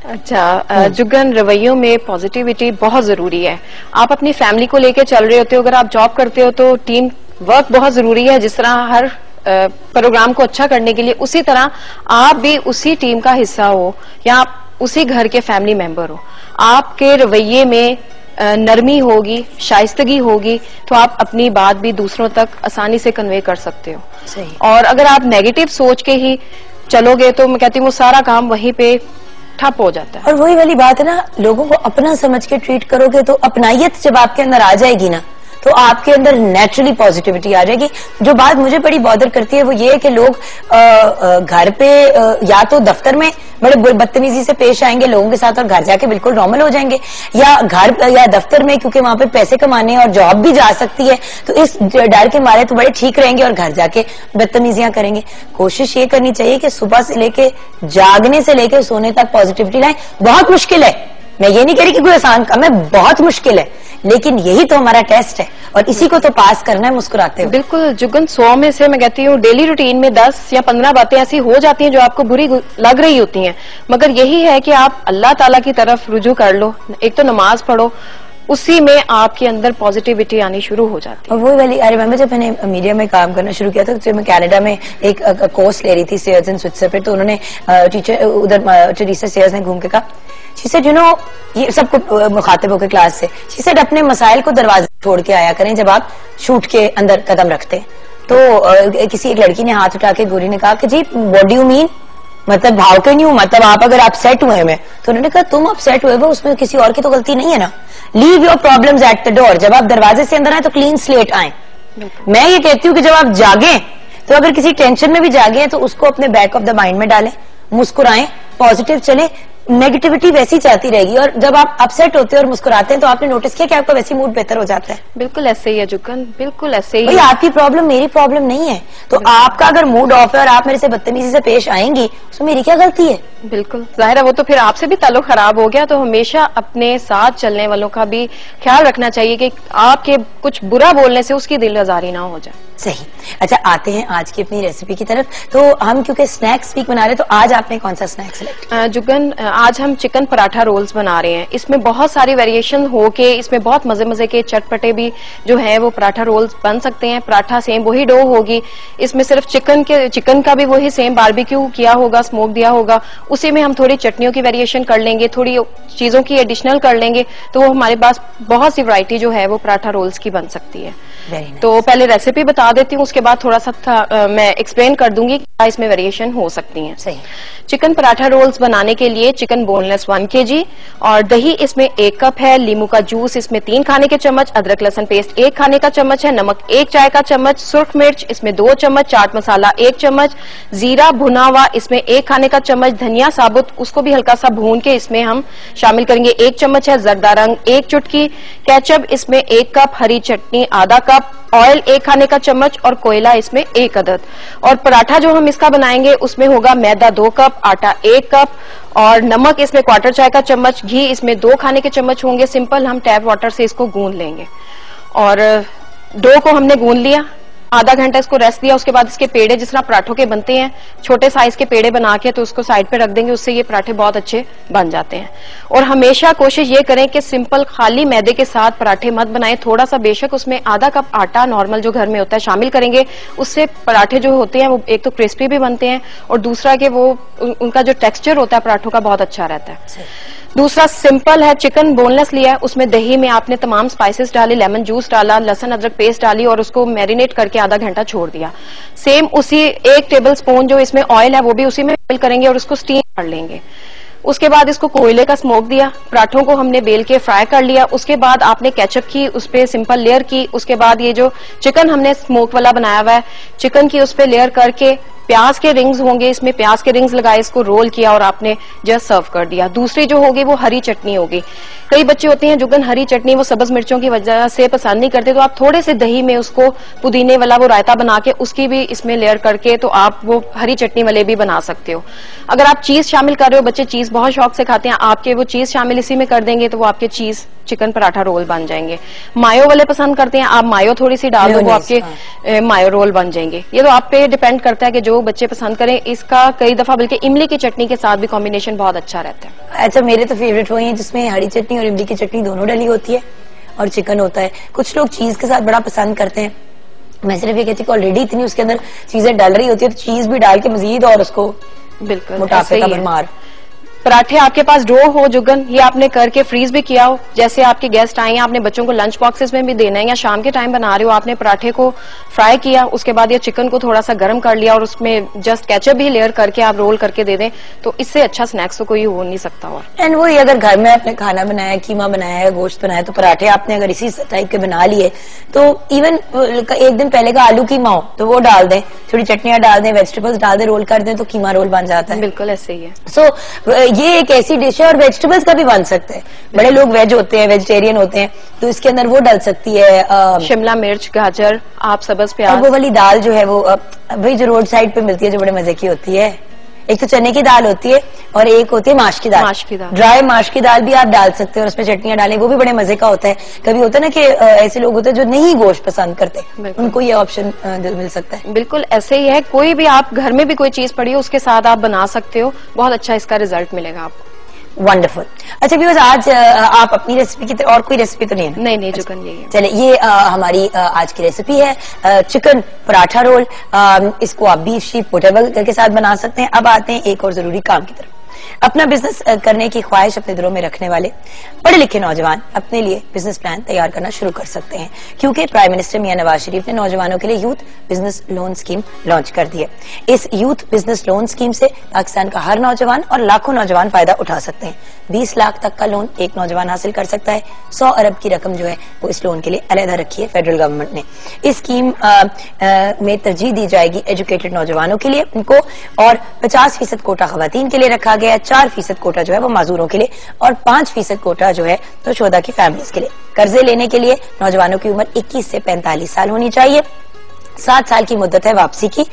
S3: अच्छा जुगन, रवैयों में पॉजिटिविटी बहुत जरूरी है। आप अपनी फैमिली को लेके चल रहे होते हो, अगर आप जॉब करते हो तो टीम वर्क बहुत जरूरी है। जिस तरह हर प्रोग्राम को अच्छा करने के लिए, उसी तरह आप भी उसी टीम का हिस्सा हो या आप उसी घर के फैमिली मेंबर हो। आपके रवैये में नरमी होगी, शाइस्तगी होगी, तो आप अपनी बात भी दूसरों तक आसानी से कन्वे कर सकते हो।
S1: सही।
S3: और अगर आप नेगेटिव सोच के ही चलोगे तो मैं कहती हूँ वो सारा काम वहीं पे ठप हो जाता है।
S1: और वही वाली बात है ना, लोगों को अपना समझ के ट्रीट करोगे तो अपनायत जब आपके अंदर आ जाएगी ना, तो आपके अंदर नेचुरली पॉजिटिविटी आ जाएगी। जो बात मुझे बड़ी बॉदर करती है वो ये है कि लोग घर पे या तो दफ्तर में बड़े बदतमीजी से पेश आएंगे लोगों के साथ और घर जाके बिल्कुल नॉर्मल हो जाएंगे, या घर या दफ्तर में क्योंकि वहां पे पैसे कमाने और जॉब भी जा सकती है तो इस डर के मारे तो बड़े ठीक रहेंगे और घर जाके बदतमीजियां करेंगे। कोशिश ये करनी चाहिए कि सुबह से लेके जागने से लेके सोने तक पॉजिटिविटी लाएं। बहुत मुश्किल है, मैं ये नहीं कह रही कि कोई आसान काम है, बहुत मुश्किल है, लेकिन यही तो हमारा टेस्ट है और इसी को तो पास करना है मुस्कुराते हुए।
S3: बिल्कुल जुगन, 100 में से मैं कहती हूँ डेली रूटीन में 10 या 15 बातें ऐसी हो जाती हैं जो आपको बुरी लग रही होती हैं, मगर यही है कि आप अल्लाह ताला की तरफ रुजू कर लो, एक तो नमाज पढ़ो, उसी में आपके अंदर पॉजिटिविटी आनी शुरू हो जाती है।
S1: और वही वाली, अरे मैम जब मैंने मीडिया में काम करना शुरू किया था तो मैं कनाडा में एक कोर्स ले रही थी सेल्स इन स्विट्जरलैंड पे, तो उन्होंने टीचर उधर टेरेसा सेल्स ने घूम के कहा, शी सेड यू नो, ये सबको मुखातिब होकर क्लास से, शी सेड अपने मसाइल को दरवाजे छोड़ के आया करें जब आप शूट के अंदर कदम रखते हैं। तो किसी एक लड़की ने हाथ उठा के गोरी ने कहा कि जी व्हाट डू यू मीन, मतलब भाव के नहीं हूं, मतलब आप अगर अपसेट हुए में, तो उन्होंने कहा तुम अपसेट हुए हो उसमें किसी और की तो गलती नहीं है ना, leave your problems at the door. जब आप दरवाजे से अंदर आए तो क्लीन स्लेट आए। मैं ये कहती हूँ कि जब आप जागे तो अगर किसी टेंशन में भी जागे तो उसको अपने बैक ऑफ द माइंड में डालें, मुस्कुराएं, पॉजिटिव चले, नेगेटिविटी वैसी जाती रहेगी। और जब आप अपसेट होते हैं और मुस्कुराते हैं तो आपने नोटिस किया कि आपका वैसी मूड बेहतर हो जाता है।
S3: बिल्कुल ऐसे ही है जुगन, बिल्कुल ऐसे ही।
S1: भाई आपकी प्रॉब्लम मेरी प्रॉब्लम नहीं है, तो आपका अगर मूड ऑफ है और आप मेरे से बदतमीजी से पेश आएंगी उसमें मेरी क्या गलती है?
S3: बिल्कुल जाहिर है, वो तो फिर आपसे भी ताल्लुक खराब हो गया। तो हमेशा अपने साथ चलने वालों का भी ख्याल रखना चाहिए कि आपके कुछ बुरा बोलने से उसकी दिल आजारी ना हो जाए।
S1: सही। अच्छा आते हैं आज की अपनी रेसिपी की तरफ। तो हम क्योंकि स्नैक्स वीक बना रहे हैं तो आज आपने कौन सा स्नैक सिलेक्ट?
S3: जुगन, आज हम चिकन पराठा रोल्स बना रहे हैं। इसमें बहुत सारी वेरिएशन हो के इसमें बहुत मजे मजे के चटपटे भी जो है वो पराठा रोल्स बन सकते हैं। पराठा सेम वही डो होगी, इसमें सिर्फ चिकन का भी वही सेम बारबेक्यू किया होगा, स्मोक दिया होगा, उसी में हम थोड़ी चटनियों की वेरिएशन कर लेंगे, थोड़ी चीजों की एडिशनल कर लेंगे, तो वो हमारे पास बहुत सी वैरायटी जो है वो पराठा रोल्स की बन सकती है।
S1: nice.
S3: तो पहले रेसिपी बता देती हूँ, उसके बाद थोड़ा सा मैं एक्सप्लेन कर दूंगी क्या इसमें वेरिएशन हो सकती है।
S1: सही।
S3: चिकन पराठा रोल्स बनाने के लिए चिकन बोनलेस 1 kg और दही इसमें 1 कप है, लीमू का जूस इसमें 3 खाने के चम्मच, अदरक लहसुन पेस्ट 1 खाने का चम्मच है, नमक 1 चाय का चम्मच, सुर्ख मिर्च इसमें 2 चम्मच, चाट मसाला 1 चम्मच, जीरा भुना हुआ इसमें 1 खाने का चम्मच, धनिया साबुत उसको भी हल्का सा भून के इसमें हम शामिल करेंगे 1 चम्मच है, जर्दा रंग 1 चुटकी, केचप इसमें 1 कप, हरी चटनी आधा कप, ऑयल 1 खाने का चम्मच और कोयला इसमें 1 अदद। और पराठा जो हम इसका बनाएंगे उसमें होगा मैदा 2 कप, आटा 1 कप और नमक इसमें 1/4 चाय का चम्मच, घी इसमें 2 खाने के चम्मच होंगे। सिंपल हम टैप वाटर से इसको गूंद लेंगे और डो को हमने गूंद लिया, आधा घंटा इसको रेस्ट दिया। उसके बाद इसके पेड़े जिस तरह पराठों के बनते हैं, छोटे साइज के पेड़े बना के तो उसको साइड पे रख देंगे, उससे ये पराठे बहुत अच्छे बन जाते हैं। और हमेशा कोशिश ये करें कि सिंपल खाली मैदे के साथ पराठे मत बनाएं, थोड़ा सा बेशक उसमें आधा कप आटा नॉर्मल जो घर में होता है शामिल करेंगे, उससे पराठे जो होते हैं वो एक तो क्रिस्पी भी बनते हैं और दूसरा कि वो उनका जो टेक्सचर होता है पराठों का बहुत अच्छा रहता है। दूसरा सिंपल है, चिकन बोनलेस लिया है, उसमें दही में आपने तमाम स्पाइसेस डाले, लेमन जूस डाला, लहसुन अदरक पेस्ट डाली और उसको मैरिनेट करके आधा घंटा छोड़ दिया। सेम उसी 1 टेबल स्पून जो इसमें ऑयल है वो भी उसी में बॉइल करेंगे और उसको स्टीम कर लेंगे। उसके बाद इसको कोयले का स्मोक दिया, पराठों को हमने बेल के फ्राई कर लिया। उसके बाद आपने केचप की उस पर सिंपल लेयर की, उसके बाद ये जो चिकन हमने स्मोक वाला बनाया हुआ है चिकन की उस पर लेयर करके प्याज के रिंग्स होंगे, इसमें प्याज के रिंग्स लगाए, इसको रोल किया और आपने जस्ट सर्व कर दिया। दूसरी जो होगी वो हरी चटनी होगी। कई बच्चे होते हैं जुगन हरी चटनी वो सब्ज मिर्चों की वजह से पसंद नहीं करते, तो आप थोड़े से दही में उसको पुदीने वाला वो रायता बना के उसकी भी इसमें लेयर करके तो आप वो हरी चटनी वाले भी बना सकते हो। अगर आप चीज शामिल कर रहे हो, बच्चे चीज बहुत शौक से खाते हैं, आपके वो चीज शामिल इसी में कर देंगे तो वो आपके चीज चिकन पराठा रोल बन जाएंगे। मायो वाले पसंद करते हैं, आप मायो थोड़ी सी डाल दो, वो आपके मायो रोल बन जाएंगे। ये तो आप पे डिपेंड करता है कि जो बच्चे पसंद करें। इसका कई दफा बल्कि इमली की चटनी के साथ भी कॉम्बिनेशन बहुत अच्छा रहता है।
S1: अच्छा, मेरे तो फेवरेट वही है जिसमें हरी चटनी और इमली की चटनी दोनों डली होती है और चिकन होता है। कुछ लोग चीज के साथ बड़ा पसंद करते हैं, मैं सिर्फ ये कहती हूँ ऑलरेडी इतनी उसके अंदर चीजें डल रही होती है तो चीज भी डाल के मजीद और उसको
S3: बिल्कुल
S1: मोटापे का भरमार।
S3: पराठे आपके पास डो हो जुगन, ये आपने करके फ्रीज भी किया हो, जैसे आपके गेस्ट आए हैं, आपने बच्चों को लंच बॉक्सेस में भी देना है या शाम के टाइम बना रहे हो, आपने पराठे को फ्राई किया, उसके बाद ये चिकन को थोड़ा सा गर्म कर लिया और उसमें जस्ट केचप भी लेयर करके आप रोल करके दे दें, तो इससे अच्छा स्नैक्स तो कोई हो नहीं सकता। और
S1: एंड वही अगर घर में आपने खाना बनाया, कीमा बनाया है, गोश्त बनाया, तो पराठे आपने अगर इसी टाइप के बना लिए तो इवन एक दिन पहले का आलू कीमा हो तो वो डाल दें, थोड़ी चटनियां डाल दें, वेजिटेबल्स डाल दें, रोल कर दें तो कीमा रोल बन जाता है।
S3: बिल्कुल ऐसे ही है।
S1: सो ये एक ऐसी डिश है और वेजिटेबल्स का भी बन सकता है। बड़े लोग वेज होते हैं, वेजिटेरियन होते हैं, तो इसके अंदर वो डल सकती है
S3: शिमला मिर्च, गाजर, आप सब्ज प्याज।
S1: और वो वाली दाल जो है वो वही जो रोड साइड पे मिलती है जो बड़े मजे की होती है। एक तो चने की दाल होती है और एक होती है माश की दाल। ड्राई माश की दाल भी आप डाल सकते हो और उसमें चटनियां डालें, वो भी बड़े मजे का होता है। कभी होता है ना कि ऐसे लोग होते हैं जो नहीं गोश्त पसंद करते, उनको ये ऑप्शन मिल सकता है।
S3: बिल्कुल ऐसे ही है। कोई भी आप घर में भी कोई चीज पड़ी हो उसके साथ आप बना सकते हो, बहुत अच्छा इसका रिजल्ट मिलेगा आपको।
S1: वंडरफुल। अच्छा व्यूअर्स, आज आप अपनी रेसिपी की और कोई रेसिपी तो नहीं है?
S3: नहीं जुगन यही है।
S1: चले, ये हमारी आज की रेसिपी है चिकन पराठा रोल। इसको आप बीफ, शीप, व्हाटएवर के साथ बना सकते हैं। अब आते हैं एक और जरूरी काम की तरफ। अपना बिजनेस करने की ख्वाहिश अपने दिलों में रखने वाले पढ़े लिखे नौजवान अपने लिए बिजनेस प्लान तैयार करना शुरू कर सकते हैं, क्योंकि प्राइम मिनिस्टर मियां नवाज शरीफ ने नौजवानों के लिए youth business loan scheme launch कर दी है। इस यूथ बिजनेस लोन स्कीम से पाकिस्तान का हर नौजवान और लाखों नौजवान फायदा उठा सकते हैं। 20 लाख तक का लोन एक नौजवान हासिल कर सकता है। 100 अरब की रकम जो है वो इस लोन के लिए अलहदा रखी है फेडरल गवर्नमेंट ने। इस स्कीम में तरजीह दी जाएगी एजुकेटेड नौजवानों के लिए उनको, और 50% कोटा खवातीन के लिए रखा गया है, 4% कोटा जो है वो माजूरों के लिए और 5% कोटा जो है तो शोधा की फैमिलीज के लिए। कर्जे लेने के लिए नौजवानों की उम्र 21 से 45 साल होनी चाहिए। 7 साल की मुद्दत है वापसी की,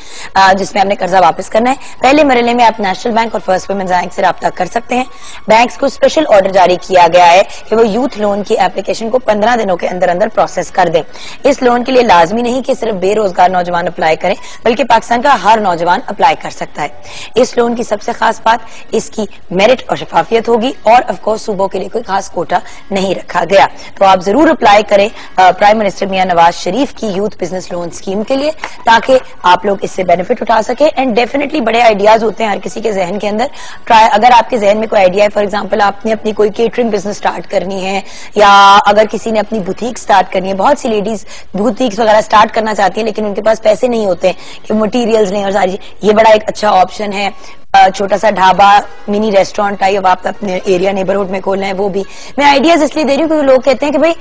S1: जिसमें आपने कर्जा वापस करना है। पहले मरहले में आप नेशनल बैंक और फर्स्ट वुमेन्स बैंक से राब्ता कर सकते हैं। बैंक्स को स्पेशल ऑर्डर जारी किया गया है कि वो यूथ लोन की एप्लीकेशन को 15 दिनों के अंदर अंदर प्रोसेस कर दें। इस लोन के लिए लाजमी नहीं कि सिर्फ बेरोजगार नौजवान अप्लाई करें, बल्कि पाकिस्तान का हर नौजवान अप्लाई कर सकता है। इस लोन की सबसे खास बात इसकी मेरिट और शफाफियत होगी, और ऑफकोर्स सूबों के लिए कोई खास कोटा नहीं रखा गया। तो आप जरूर अप्लाई करें प्राइम मिनिस्टर मियां नवाज शरीफ की यूथ बिजनेस लोन स्कीम के लिए, ताकि आप लोग इससे बेनिफिट उठा सके। एंड डेफिनेटली बड़े आइडियाज होते हैं हर किसी के जहन के अंदर। अगर आपके जहन में कोई आइडिया है, फॉर एग्जांपल आपने अपनी कोई केटरिंग बिजनेस स्टार्ट करनी है, या अगर किसी ने अपनी बुटीक स्टार्ट करनी है, बहुत सी लेडीज बुटीक्स वगैरह स्टार्ट करना चाहती हैं लेकिन उनके पास पैसे नहीं होते कि मटीरियल्स नहीं और सारी, ये बड़ा एक अच्छा ऑप्शन है। छोटा सा ढाबा, मिनी रेस्टोरेंट टाइप आप अपने एरिया नेबरहुड में खोलना है, वो भी मैं आइडियाज इसलिए दे रही हूँ क्योंकि लोग कहते हैं कि भाई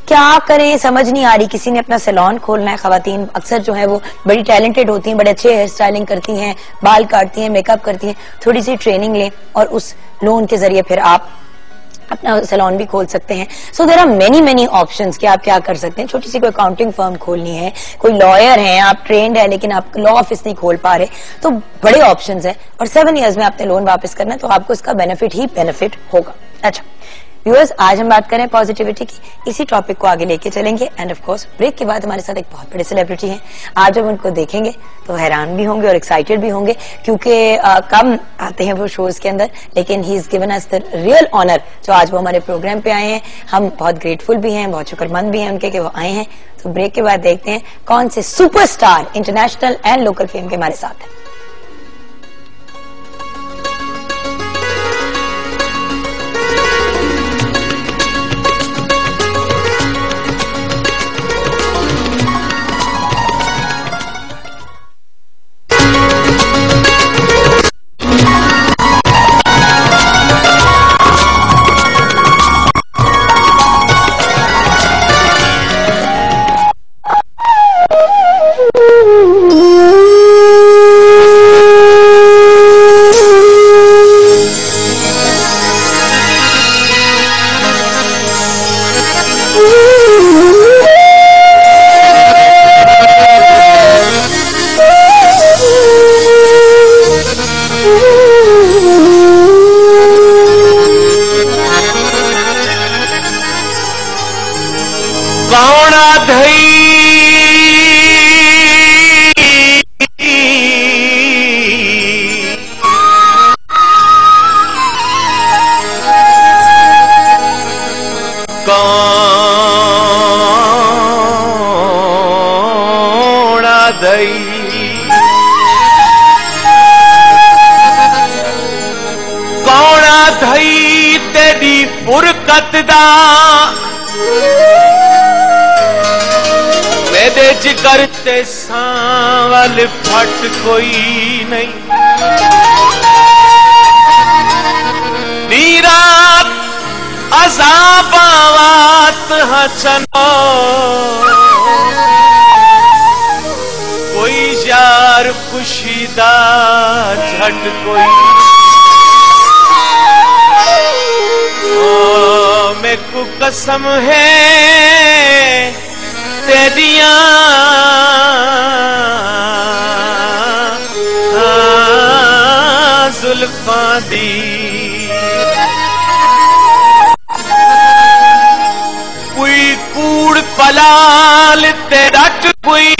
S1: क्या करें, समझ नहीं आ रही। किसी ने अपना सैलून खोलना है, खवातीन अक्सर जो है वो बड़ी टैलेंटेड होती हैं, बड़े अच्छे हेयर स्टाइलिंग करती हैं, बाल काटती हैं, मेकअप करती हैं, थोड़ी सी ट्रेनिंग लें और उस लोन के जरिए फिर आप अपना सैलून भी खोल सकते हैं। So there are many options कि आप क्या कर सकते हैं। छोटी सी कोई अकाउंटिंग फर्म खोलनी है, कोई लॉयर हैं, आप ट्रेंड है लेकिन आप लॉ ऑफिस नहीं खोल पा रहे, तो बड़े ऑप्शंस हैं और 7 ईयर्स में आपने लोन वापस करना है, तो आपको इसका बेनिफिट ही बेनिफिट होगा। अच्छा व्यूअर्स, आज हम बात करें पॉजिटिविटी की, इसी टॉपिक को आगे लेके चलेंगे। एंड ऑफ कोर्स ब्रेक के बाद हमारे साथ एक बहुत बड़े सेलिब्रिटी हैं। आज जब उनको देखेंगे तो हैरान भी होंगे और एक्साइटेड भी होंगे, क्योंकि कम आते हैं वो शोज के अंदर, लेकिन he is given us the real honour जो आज वो हमारे प्रोग्राम पे आए हैं। हम बहुत ग्रेटफुल भी हैं, बहुत शुक्रमंद भी हैं उनके कि वो आए हैं। तो ब्रेक के बाद देखते हैं कौन से superstar international and local fame के हमारे साथ हैं।
S4: वक्त दा मेरे जिगर ते सांवल फट कोई नहीं नीरात अज़ाबावात हसनो कोई यार खुशीदा झट कोई मेरे को कसम है तेरिया जुल्फां दी कोई कूड़ पलाल ते रट कोई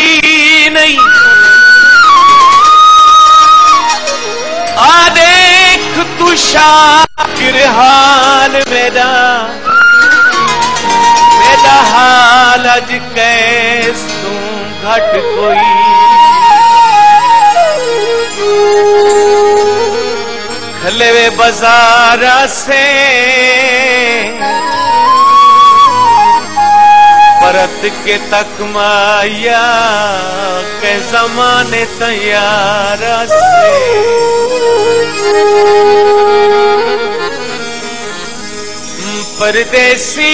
S4: नहीं आ देख तू शाकिर हाल मेरा हाल अज कैस तू घट कोई खलेवे बाजारा से परत के तक माया के जमाने तैयारा से परदेसी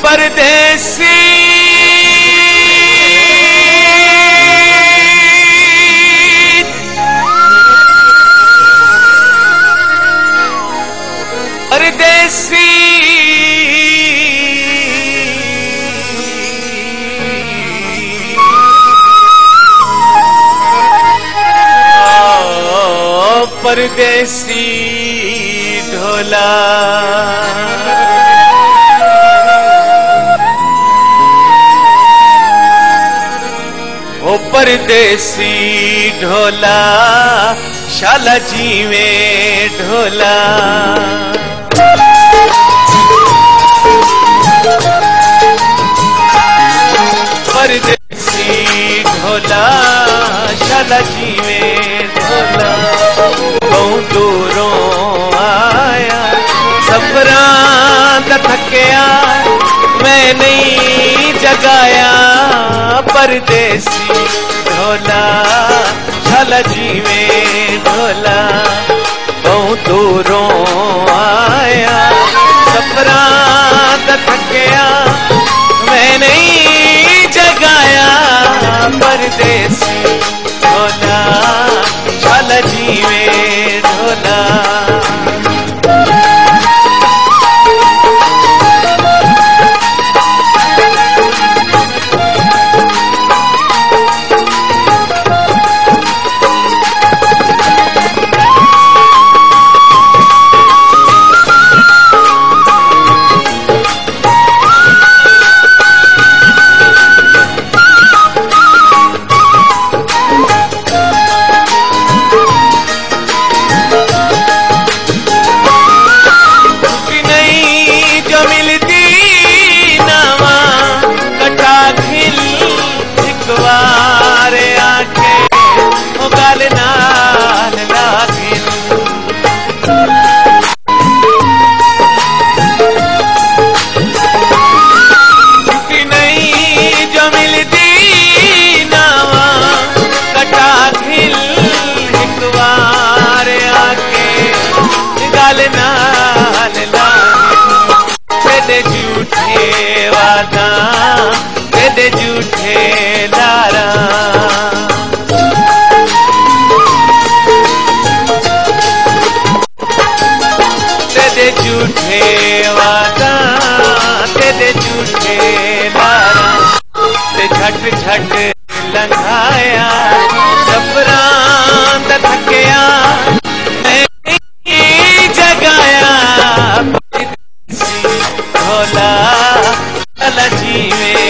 S4: परदेसी परदेसी परदेसी ढोला ओ परदेसी ढोला शाला जी में ढोला परदेसी ढोला शाला जी में ढोला बहुत दूरों आया सफरां दा थकिया मैं नहीं जगाया परदेसी ढोला शाला जी में ढोला बहुत दूरों आया सफरां दा थकिया मैं नहीं जगाया परदेसी ढोला शाला जी में ढोला झूठे लारा तेरे झूठे वादा तेरे झूठे लारा ते झट झट लंघाया सफरां दा थकिया मैं जगाया ढोला शाला जी में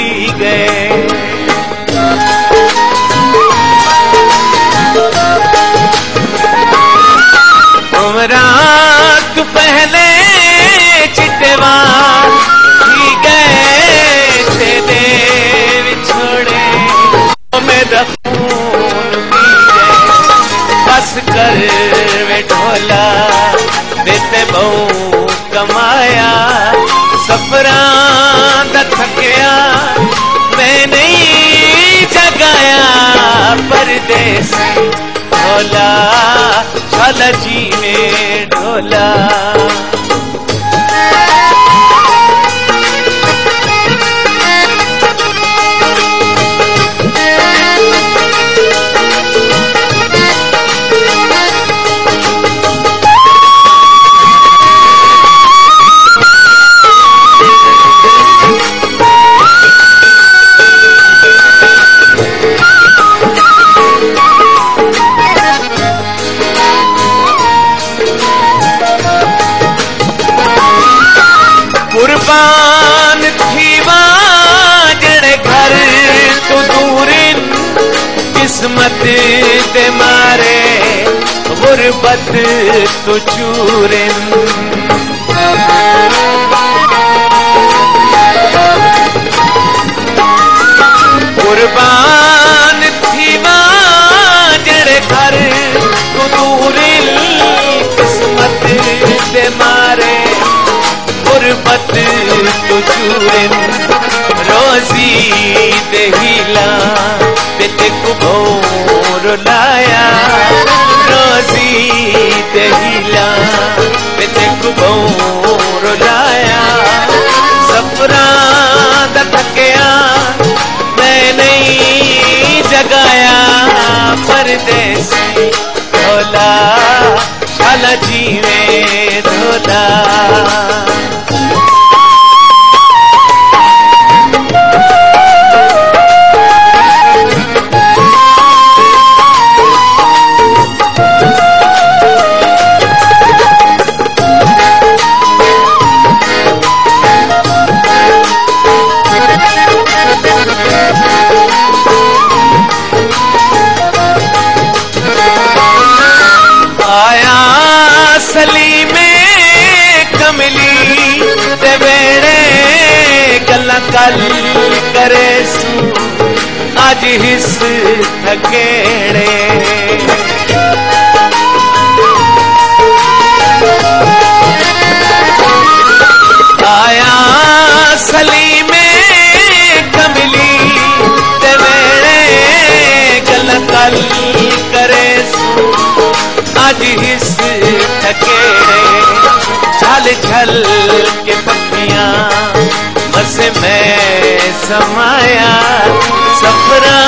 S4: पी गए। उमरात पहले चितवार पी गए तेरे बिछोड़े मेरा खून पी गए। बस कर वे ढोला देते बहु कमाया सफरां दा थकिया मैं नहीं जगाया परदेसी ढोला शाला जी में ढोला। कुर्बान थी जड़े घर तो दूरिन किस्मत दे मारे गुरबत तो चूरिन। कुर्बान थी जड़े घर तो दूरिन किस्मत दे मारे गुरबत तो चूरिन। रोजी देहिला बेटे को भोर लाया रोजी देहिला बेटे को भोर लाया सफरां दा थकिया मैं नहीं जगाया परदेसी ढोला शाला जी में ढोला। सली में कमली ते बेड़े गल्ला कल करे सू आज हिस थकेड़े। आया सली में कमली ते बेड़े गल्ला कल करे सू आज हिस थकेड़े। छल छल के पत्तियां बसे मैं समाया सफरां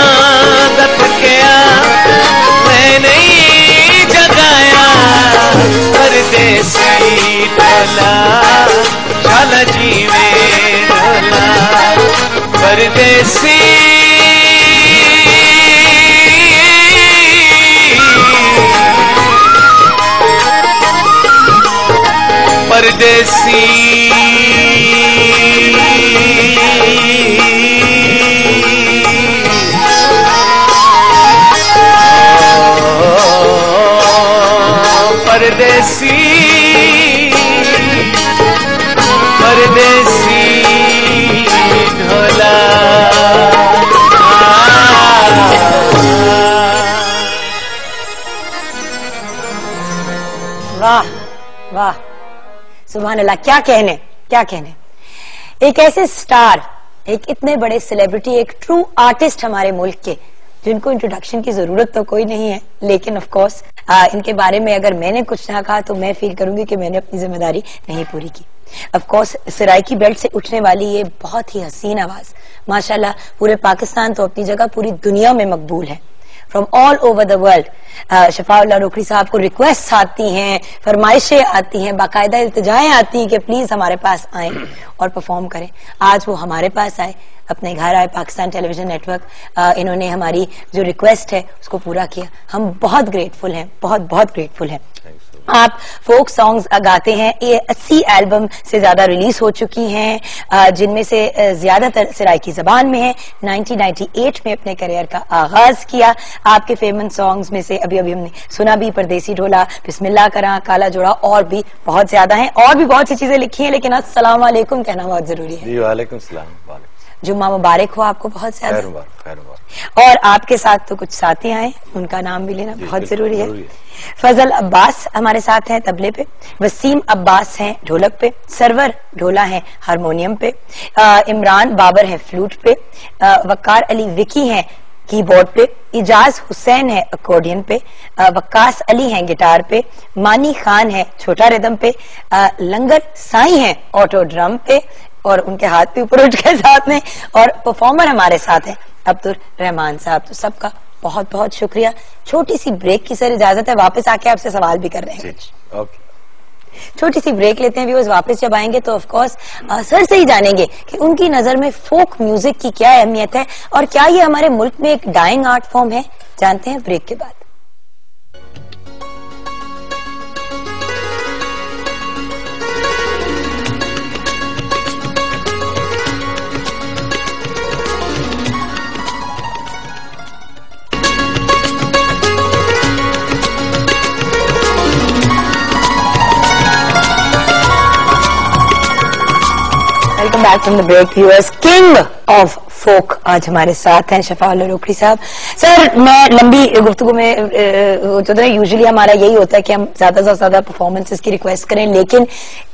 S4: दा थकिया मैं नहीं जगाया परदेसी ढोला शाला जी में ढोला परदेसी परदेसी परदेसी परदेसी ढोला।
S1: वाह वाह सुभान अल्लाह, क्या कहने क्या कहने। एक ऐसे स्टार, एक इतने बड़े सेलिब्रिटी, एक ट्रू आर्टिस्ट हमारे मुल्क के, जिनको इंट्रोडक्शन की जरूरत तो कोई नहीं है, लेकिन ऑफ कोर्स इनके बारे में अगर मैंने कुछ ना कहा तो मैं फील करूंगी कि मैंने अपनी जिम्मेदारी नहीं पूरी की। ऑफ कोर्स सराइकी बेल्ट से उठने वाली ये बहुत ही हसीन आवाज माशाल्लाह पूरे पाकिस्तान तो अपनी जगह पूरी दुनिया में मकबूल है। From all over the world Shafaullah Rokdi साहब को रिक्वेस्ट आती हैं, फरमाइशें आती हैं, बाकायदा इल्तिजाएं आती हैं कि प्लीज हमारे पास आए और परफॉर्म करें। आज वो हमारे पास आए, अपने घर आए, पाकिस्तान टेलीविजन नेटवर्क इन्होंने हमारी जो रिक्वेस्ट है उसको पूरा किया। हम बहुत ग्रेटफुल हैं, बहुत बहुत ग्रेटफुल हैं। आप फोक सॉन्ग्स गाते हैं। ये 80 एल्बम से ज्यादा रिलीज हो चुकी हैं, जिनमें से ज्यादातर सराइकी जबान में है। 1998 में अपने करियर का आगाज किया। आपके फेमस सॉन्ग्स में से अभी हमने सुना भी परदेसी ढोला, बिस्मिल्लाह करा, काला जोड़ा और भी बहुत ज्यादा हैं। और भी बहुत सी चीजें लिखी हैं, लेकिन अस्सलाम वालेकुम कहना बहुत जरूरी है।
S5: जी वालेकुम सलाम।
S1: जुम्मा मुबारक हो आपको बहुत ज्यादा।
S5: खैर।
S1: और आपके साथ तो कुछ साथी आए, उनका नाम भी लेना बहुत जरूरी है। फजल अब्बास हमारे साथ हैं तबले पे, वसीम अब्बास हैं ढोलक पे, सरवर ढोला है हारमोनियम पे, इमरान बाबर है फ्लूट पे, वकार अली विकी हैं कीबोर्ड पे, इजाज हुसैन है अकॉर्डियन पे, वक्कास अली हैं गिटार पे, मानी खान है छोटा रिदम पे, लंगर साई हैं ऑटो ड्रम पे और उनके हाथ पे ऊपर उठ के साथ में, और परफॉर्मर हमारे साथ हैं अब्दुल रहमान साहब। तो सबका बहुत बहुत शुक्रिया। छोटी सी ब्रेक की सर इजाजत है, वापस आके आपसे सवाल भी कर रहे हैं।
S5: ओके,
S1: छोटी सी ब्रेक लेते हैं व्यूअर्स। वापस जब आएंगे तो ऑफ कोर्स सर से ही जानेंगे कि उनकी नजर में फोक म्यूजिक की क्या अहमियत है और क्या ये हमारे मुल्क में एक डाइंग आर्ट फॉर्म है। जानते हैं ब्रेक के बाद। Welcome back from the break viewers. King of folk आज हमारे साथ हैं शफाउल्लाह रोकड़ी साहब। सर, मैं लंबी गुफ्तगू में जो यूजुअली हमारा यही होता है कि हम ज्यादा से ज्यादा परफॉर्मेंसेस की रिक्वेस्ट करें, लेकिन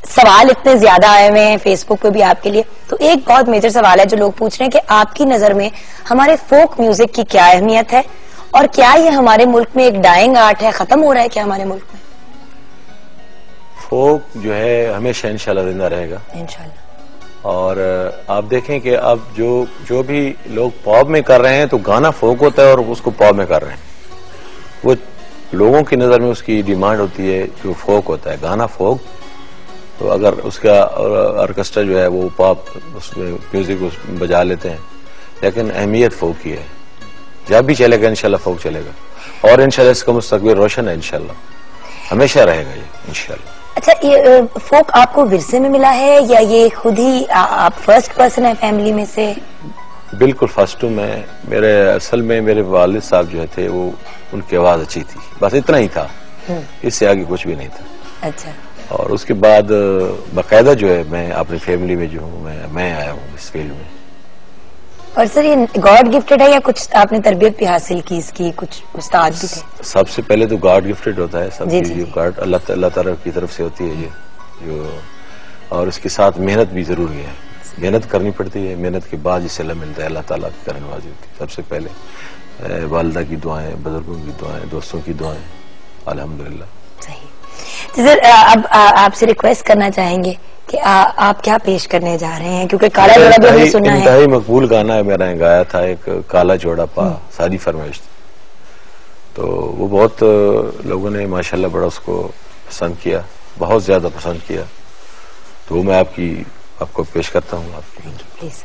S1: सवाल इतने ज्यादा आए हुए हैं फेसबुक पे भी आपके लिए। तो एक बहुत मेजर सवाल है जो लोग पूछ रहे हैं कि आपकी नजर में हमारे फोक म्यूजिक की क्या अहमियत है और क्या ये हमारे मुल्क में एक डाइंग आर्ट है, खत्म हो रहा है क्या हमारे मुल्क में?
S5: फोक जो है हमेशा इंशाल्लाह जिंदा रहेगा
S1: इंशाल्लाह।
S5: और आप देखें कि अब जो भी लोग पॉप में कर रहे हैं तो गाना फोक होता है और उसको पॉप में कर रहे हैं। वो लोगों की नजर में उसकी डिमांड होती है जो फोक होता है, गाना फोक। तो अगर उसका ऑर्केस्ट्रा जो है वो पॉप उसमें म्यूजिक बजा लेते हैं, लेकिन अहमियत फोक की है। जब भी चलेगा इंशाल्लाह फोक चलेगा और इंशाल्लाह इसका मुस्तकबिल रोशन है, इंशाल्लाह हमेशा रहेगा ये इंशाल्लाह।
S1: अच्छा, ये फोक आपको विरसे में मिला है या ये खुद ही आप फर्स्ट पर्सन है फैमिली में से?
S5: बिल्कुल फर्स्ट हूँ मैं। मेरे असल में मेरे वालिद साहब जो थे वो उनकी आवाज अच्छी थी, बस इतना ही था, इससे आगे कुछ भी नहीं था।
S1: अच्छा।
S5: और उसके बाद बाकायदा जो है मैं अपनी फैमिली में जो हूँ मैं आया हूँ इस फील्ड में।
S1: और सर ये गॉड गिफ्टेड है या कुछ आपने तरबियत भी हासिल की इसकी, कुछ उस्ताद भी थे?
S5: सबसे पहले तो गॉड गिफ्टेड होता है, सब
S1: जी।
S5: गॉड अल्लाह ताला की तरफ से होती है ये जो, और उसके साथ मेहनत भी जरूरी है, मेहनत करनी पड़ती है। मेहनत के बाद जिससे अल्लाह मिलता है, अल्लाह ताला की करनवाजी होती है। सबसे पहले वालिदा की दुआएं, बुजुर्गों की दुआएं, दोस्तों की दुआएं, अल्हम्दुलिल्लाह।
S1: सही। तो सर अब आपसे रिक्वेस्ट करना चाहेंगे कि आप क्या पेश करने जा रहे हैं, क्योंकि काला जोड़ा भी हमने सुना है।
S5: इंतहाई मकबूल गाना है मेरा, गाया था एक काला जोड़ा पा सारी फरमाइश, तो वो बहुत लोगों ने माशाल्लाह बड़ा उसको पसंद किया, बहुत ज्यादा पसंद किया। तो मैं आपको पेश करता हूँ आपकी।
S1: प्लीज।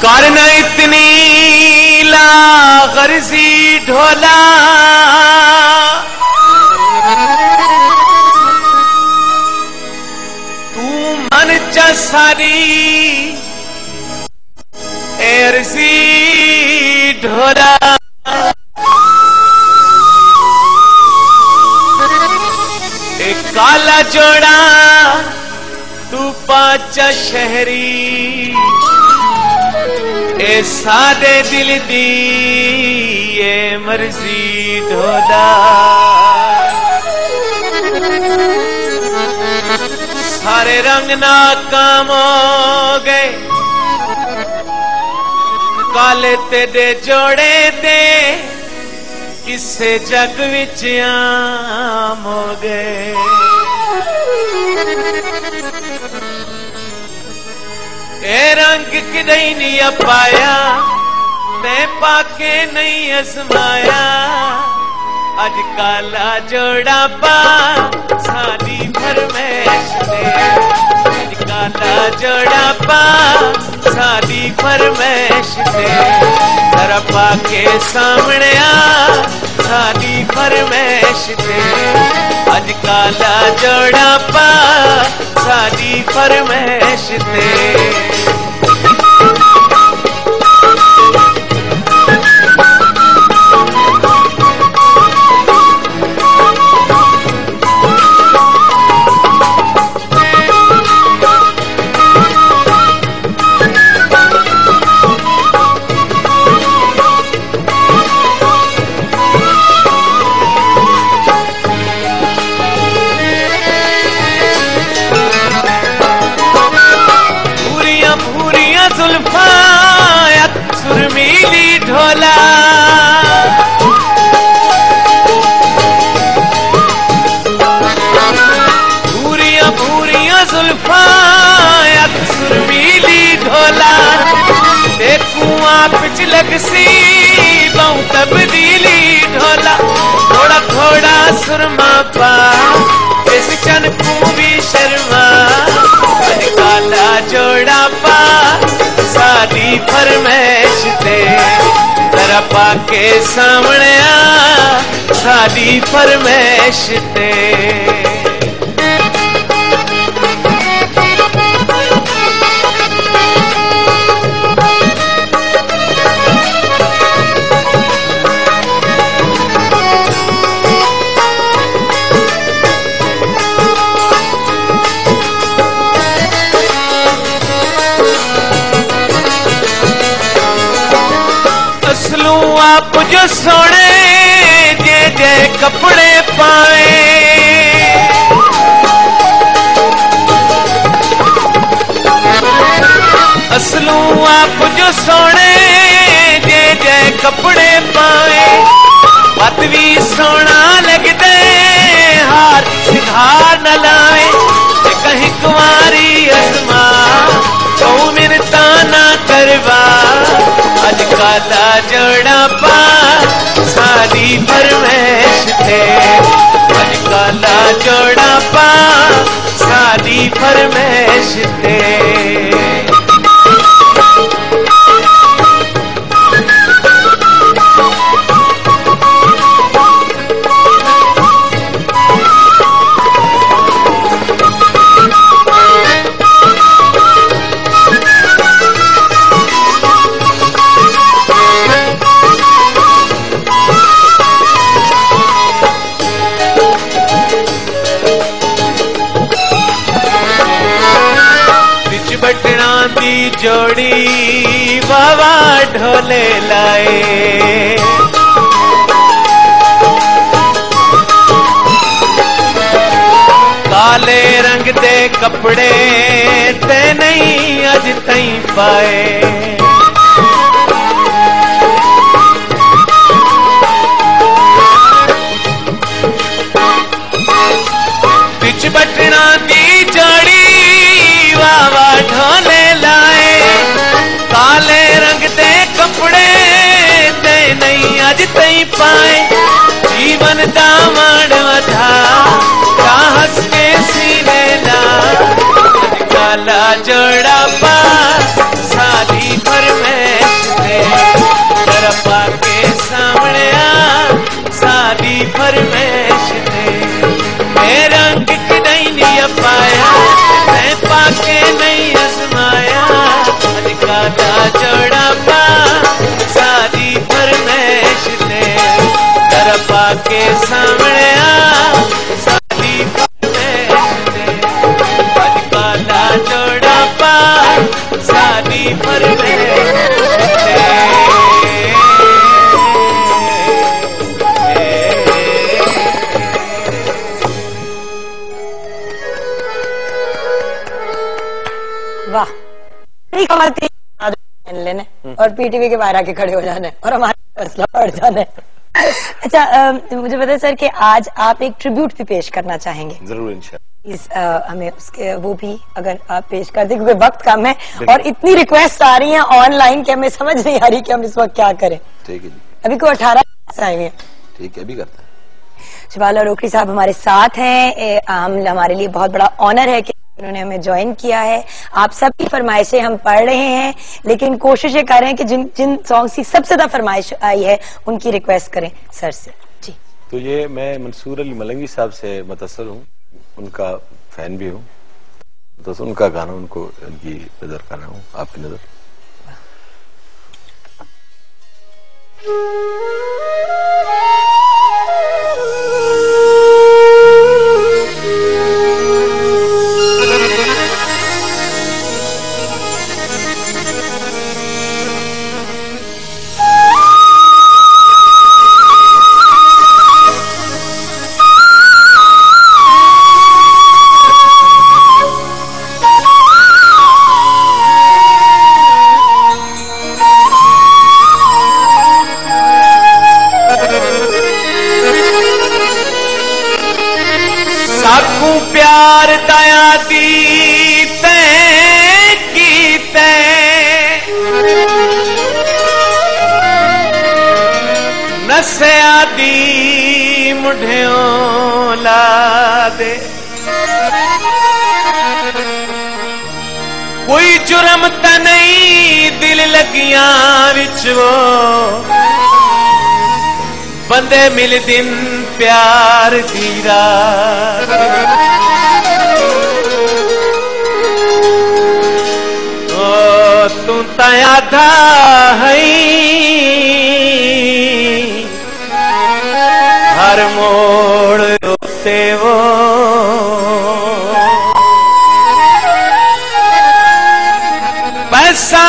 S4: करना इतनी लागर्जी ढोला, तू मन च सारी एरजी ढोला। एक काला जोड़ा तू पाचा शहरी, ए सादे दिल दी ये मर्जी ढोला। सारे रंग नाकाम हो गए, काले तेरे जोड़े ते किसे जग विच आम हो गए। ए रंग किदई नहीं पाया मैं पाके नहीं आजमाया अज काला जोड़ा पा सादी फरमैश दे अज काला जोड़ा पा सादी फरमैश दे जरा पाके सामने आ सादी फरमैश दे अज काला जोड़ा पा सादी फरमैश दे सुरमीली ढोला भूरिया भूरिया जुल्फा सुरमीली ढोला देखूं पिच लगसी बहु तब्दीली ढोला थोड़ा थोड़ा सुरमा पा इस चन को भी शर्मा अज काला जोड़ा पा सादी फरमैश दे जरा पाके सामने आ सादी फरमैश दे आप जो सोने जे जे कपड़े पाए असलू आप जो सोने जे जे कपड़े पाए बात भी सोना लगते हार सिधार न लाए कहीं कुमारी असमा तो मिनता ना करवा अज काला जोड़ा पा सादी फरमैश दे अज काला जोड़ा पा सादी फरमैश दे बटना दी जोड़ी बाबा ढोले लाए काले रंग दे कपड़े ते नहीं अज तई पाए बिच बटना दी जोड़ी बाबा ढोले लाए काले रंग दे कपड़े ते नहीं अज तई पाए जीवन दा माण वधा का हंस के सीने ला अज काला जोड़ा पा सादी फरमैश दे जरा पाके सामने आ सादी फरमैश दे मेरा रंग नहीं नहीं पाया मैं पाके नहीं आजमाया अज काला जोड़ा पा सादी फरमैश दे जरा पाके सामने आ सादी फरमैश दे अज काला जोड़ा पा सादी फरमैश दे
S1: वाह कमाल थी लेने और पीटीवी के बाहर आके खड़े हो जाने और हमारा फैसला पड़ जाने। अच्छा मुझे बताइए सर कि आज आप एक ट्रिब्यूट भी पेश करना चाहेंगे।
S5: जरूर इंशाल्लाह।
S1: हमें उसके वो भी अगर आप पेश कर दें, क्योंकि वक्त कम है और इतनी रिक्वेस्ट आ रही हैं ऑनलाइन कि हमें समझ नहीं आ रही कि हम इस वक्त क्या करें।
S5: ठीक है जी,
S1: अभी को 18 आए हुए हैं।
S5: ठीक है, अभी करते हैं।
S1: शबाला रोकड़ी साहब हमारे साथ हैं। हमारे लिए बहुत बड़ा ऑनर है कि उन्होंने हमें ज्वाइन किया है। आप सबकी फरमाइशें हम पढ़ रहे हैं, लेकिन कोशिश ये कर रहे हैं कि जिन जिन सॉन्ग्स की सबसे ज्यादा फरमाइश आई है उनकी रिक्वेस्ट करें सर से। जी,
S5: तो ये मैं मंसूर अली मलंगी साहब से मुतअस्सिर हूँ, उनका फैन भी हूँ, तो उनका गाना उनको उनकी नजर कर रहा हूँ, आपकी नजर।
S4: प्यार दया दी तैं की तैं नसिया दी मुढ़ियों ला दे, कोई जुर्म त नहीं दिल लगियां विच वो बंदे मिल दिन प्यार दी रात। ओ तू ता आधा है हर मोड़ रोते वो, पैसा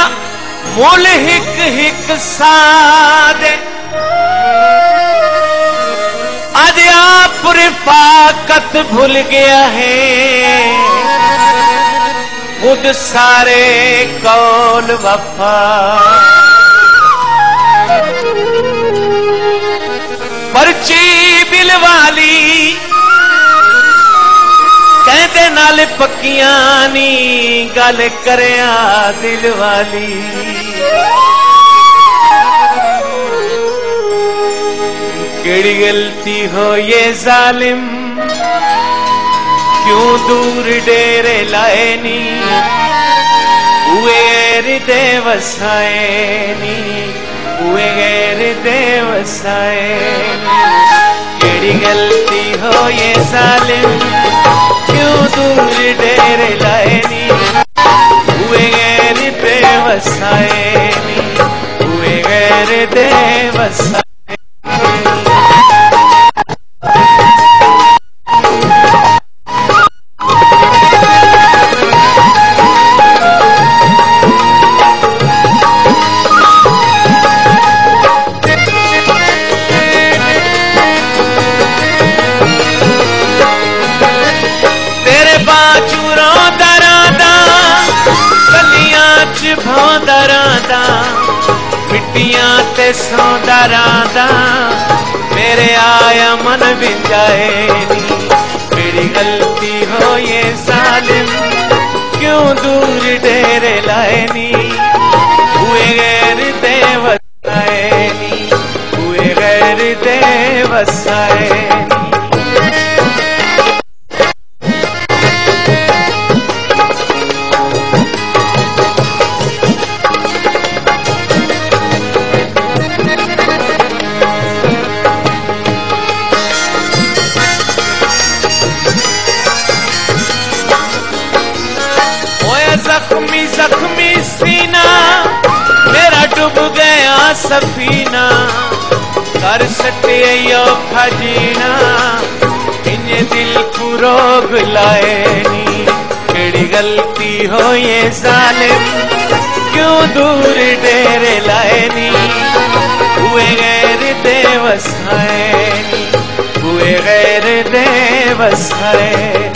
S4: मुल हिक हिक सादे आज आप रिफाकत भूल गया है, खुद सारे कौल वफा। पर्ची बिल वाली कहते नाल पक्कियां नी गल करया दिल वाली। केड़ी गलती हो ये जालिम क्यों दूर डेरे लाए नी, हुए गैर दे वसाए नी, हुए गैर दे वसाए नी। केड़ी गलती हो ये जालिम क्यों दूर डेरे लाए नी, हुए गैर दे वसाए नी, हुए गैर दे वसाए। मिट्टियां ते सौंदा रांदा मेरे आया मन विंजाए नी, मेरी गलती हो ये जालिम क्यों दूर डेरे लाए नी, हुए गैर दे वसाए नी, हुए गैर दे वसाए नी। जख्मी जख्मी सीना मेरा डूब गया सफीना, कर सटे औखा जीना इन्हें दिल को रोग लाए नी। केड़ी गलती हो ये जालिम क्यों दूर डेरे लाए नी, हुए गैर दे वसाए नी, हुए गैर दे वसाए।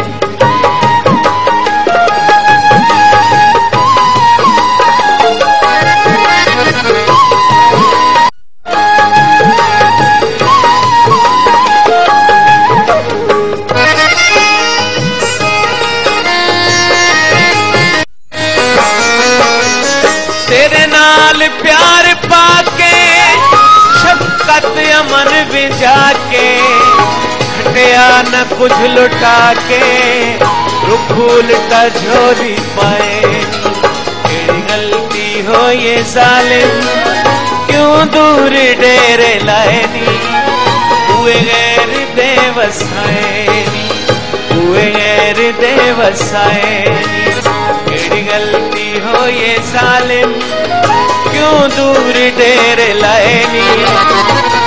S4: में जाके खटिया न कुछ लुटा के रुख उल्टा झोली पाए। केड़ी गलती हो ये जालिम क्यों दूर डेरे लाए नी, हुए गैर दे वसाए नी, हुए गैर दे वसाए नी। केड़ी गलती हो ये जालिम क्यों दूर डेरे लाए नी,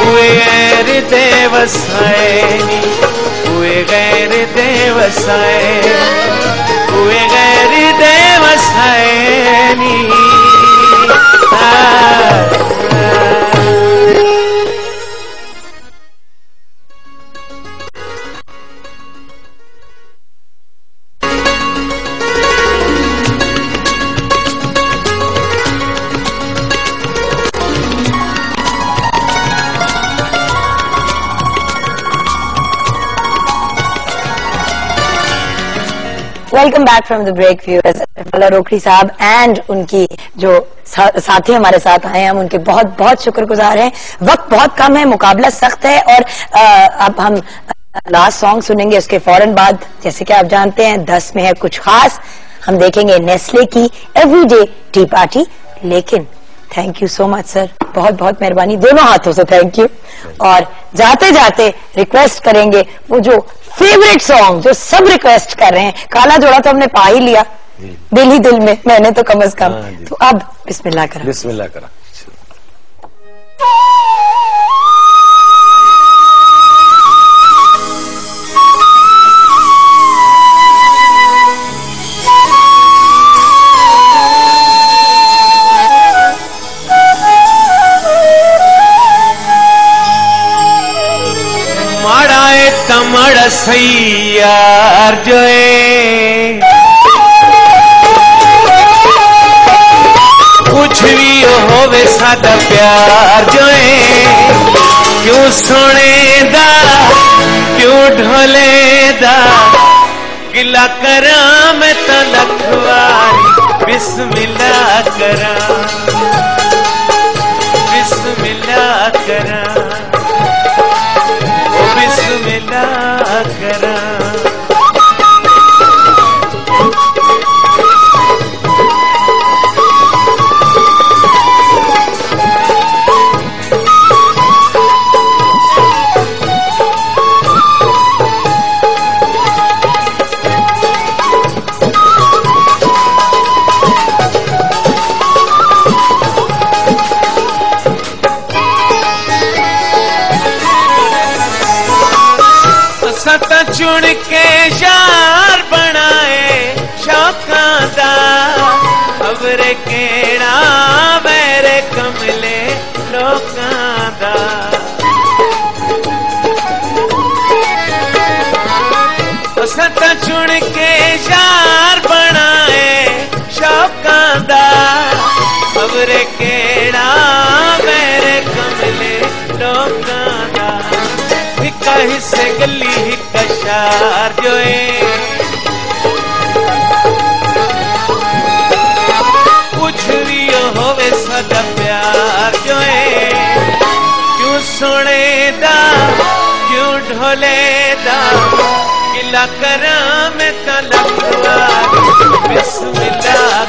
S4: हुए गैर दे वसाए नी, हुए गैर दे वसाए, हुए गैर दे वसाए नी।
S1: Welcome back from the break viewers. फला रोकड़ी साहब एंड उनकी जो साथी हमारे साथ आए हैं, हम उनके बहुत बहुत शुक्रगुजार हैं। वक्त बहुत कम है, मुकाबला सख्त है और अब हम लास्ट सॉन्ग सुनेंगे। उसके फौरन बाद जैसे कि आप जानते हैं 10 में है कुछ खास, हम देखेंगे नेस्ले की एवरीडे टी पार्टी। लेकिन thank you so much sir, बहुत बहुत मेहरबानी, दोनों हाथों से थैंक यू। और जाते जाते रिक्वेस्ट करेंगे वो जो फेवरेट सॉन्ग जो सब रिक्वेस्ट कर रहे हैं, काला जोड़ा तो हमने पा ही लिया दिल ही दिल में, मैंने तो कम अज कम। तो अब बिस्मिल्लाह करा,
S5: बिस्मिल्लाह करा।
S4: तमड़ सैयार जोए कुछ भी होवे सादा प्यार जोए, क्यों सोने दा क्यों ढोले दा गिला करा मैं तलखवारी, बिस्मिल्लाह करा, बिस्मिल्लाह करा, बिस्मिल्लाह करा। चुन के यार बनाए शौकां दा, खबरे केड़ा मेरे कमले लोकां दा। सत चुन के यार बनाए शौकां दा, खबरे केड़ा मेरे कमले लोकां दा। हिक्का हिस्से गली हिक्का शार जोए, कुछ भी होवे सदा प्यार जोए, क्यों सोने दा क्यों ढोले दा गिला करा मैं तलखवारी, बिस्मिल्लाह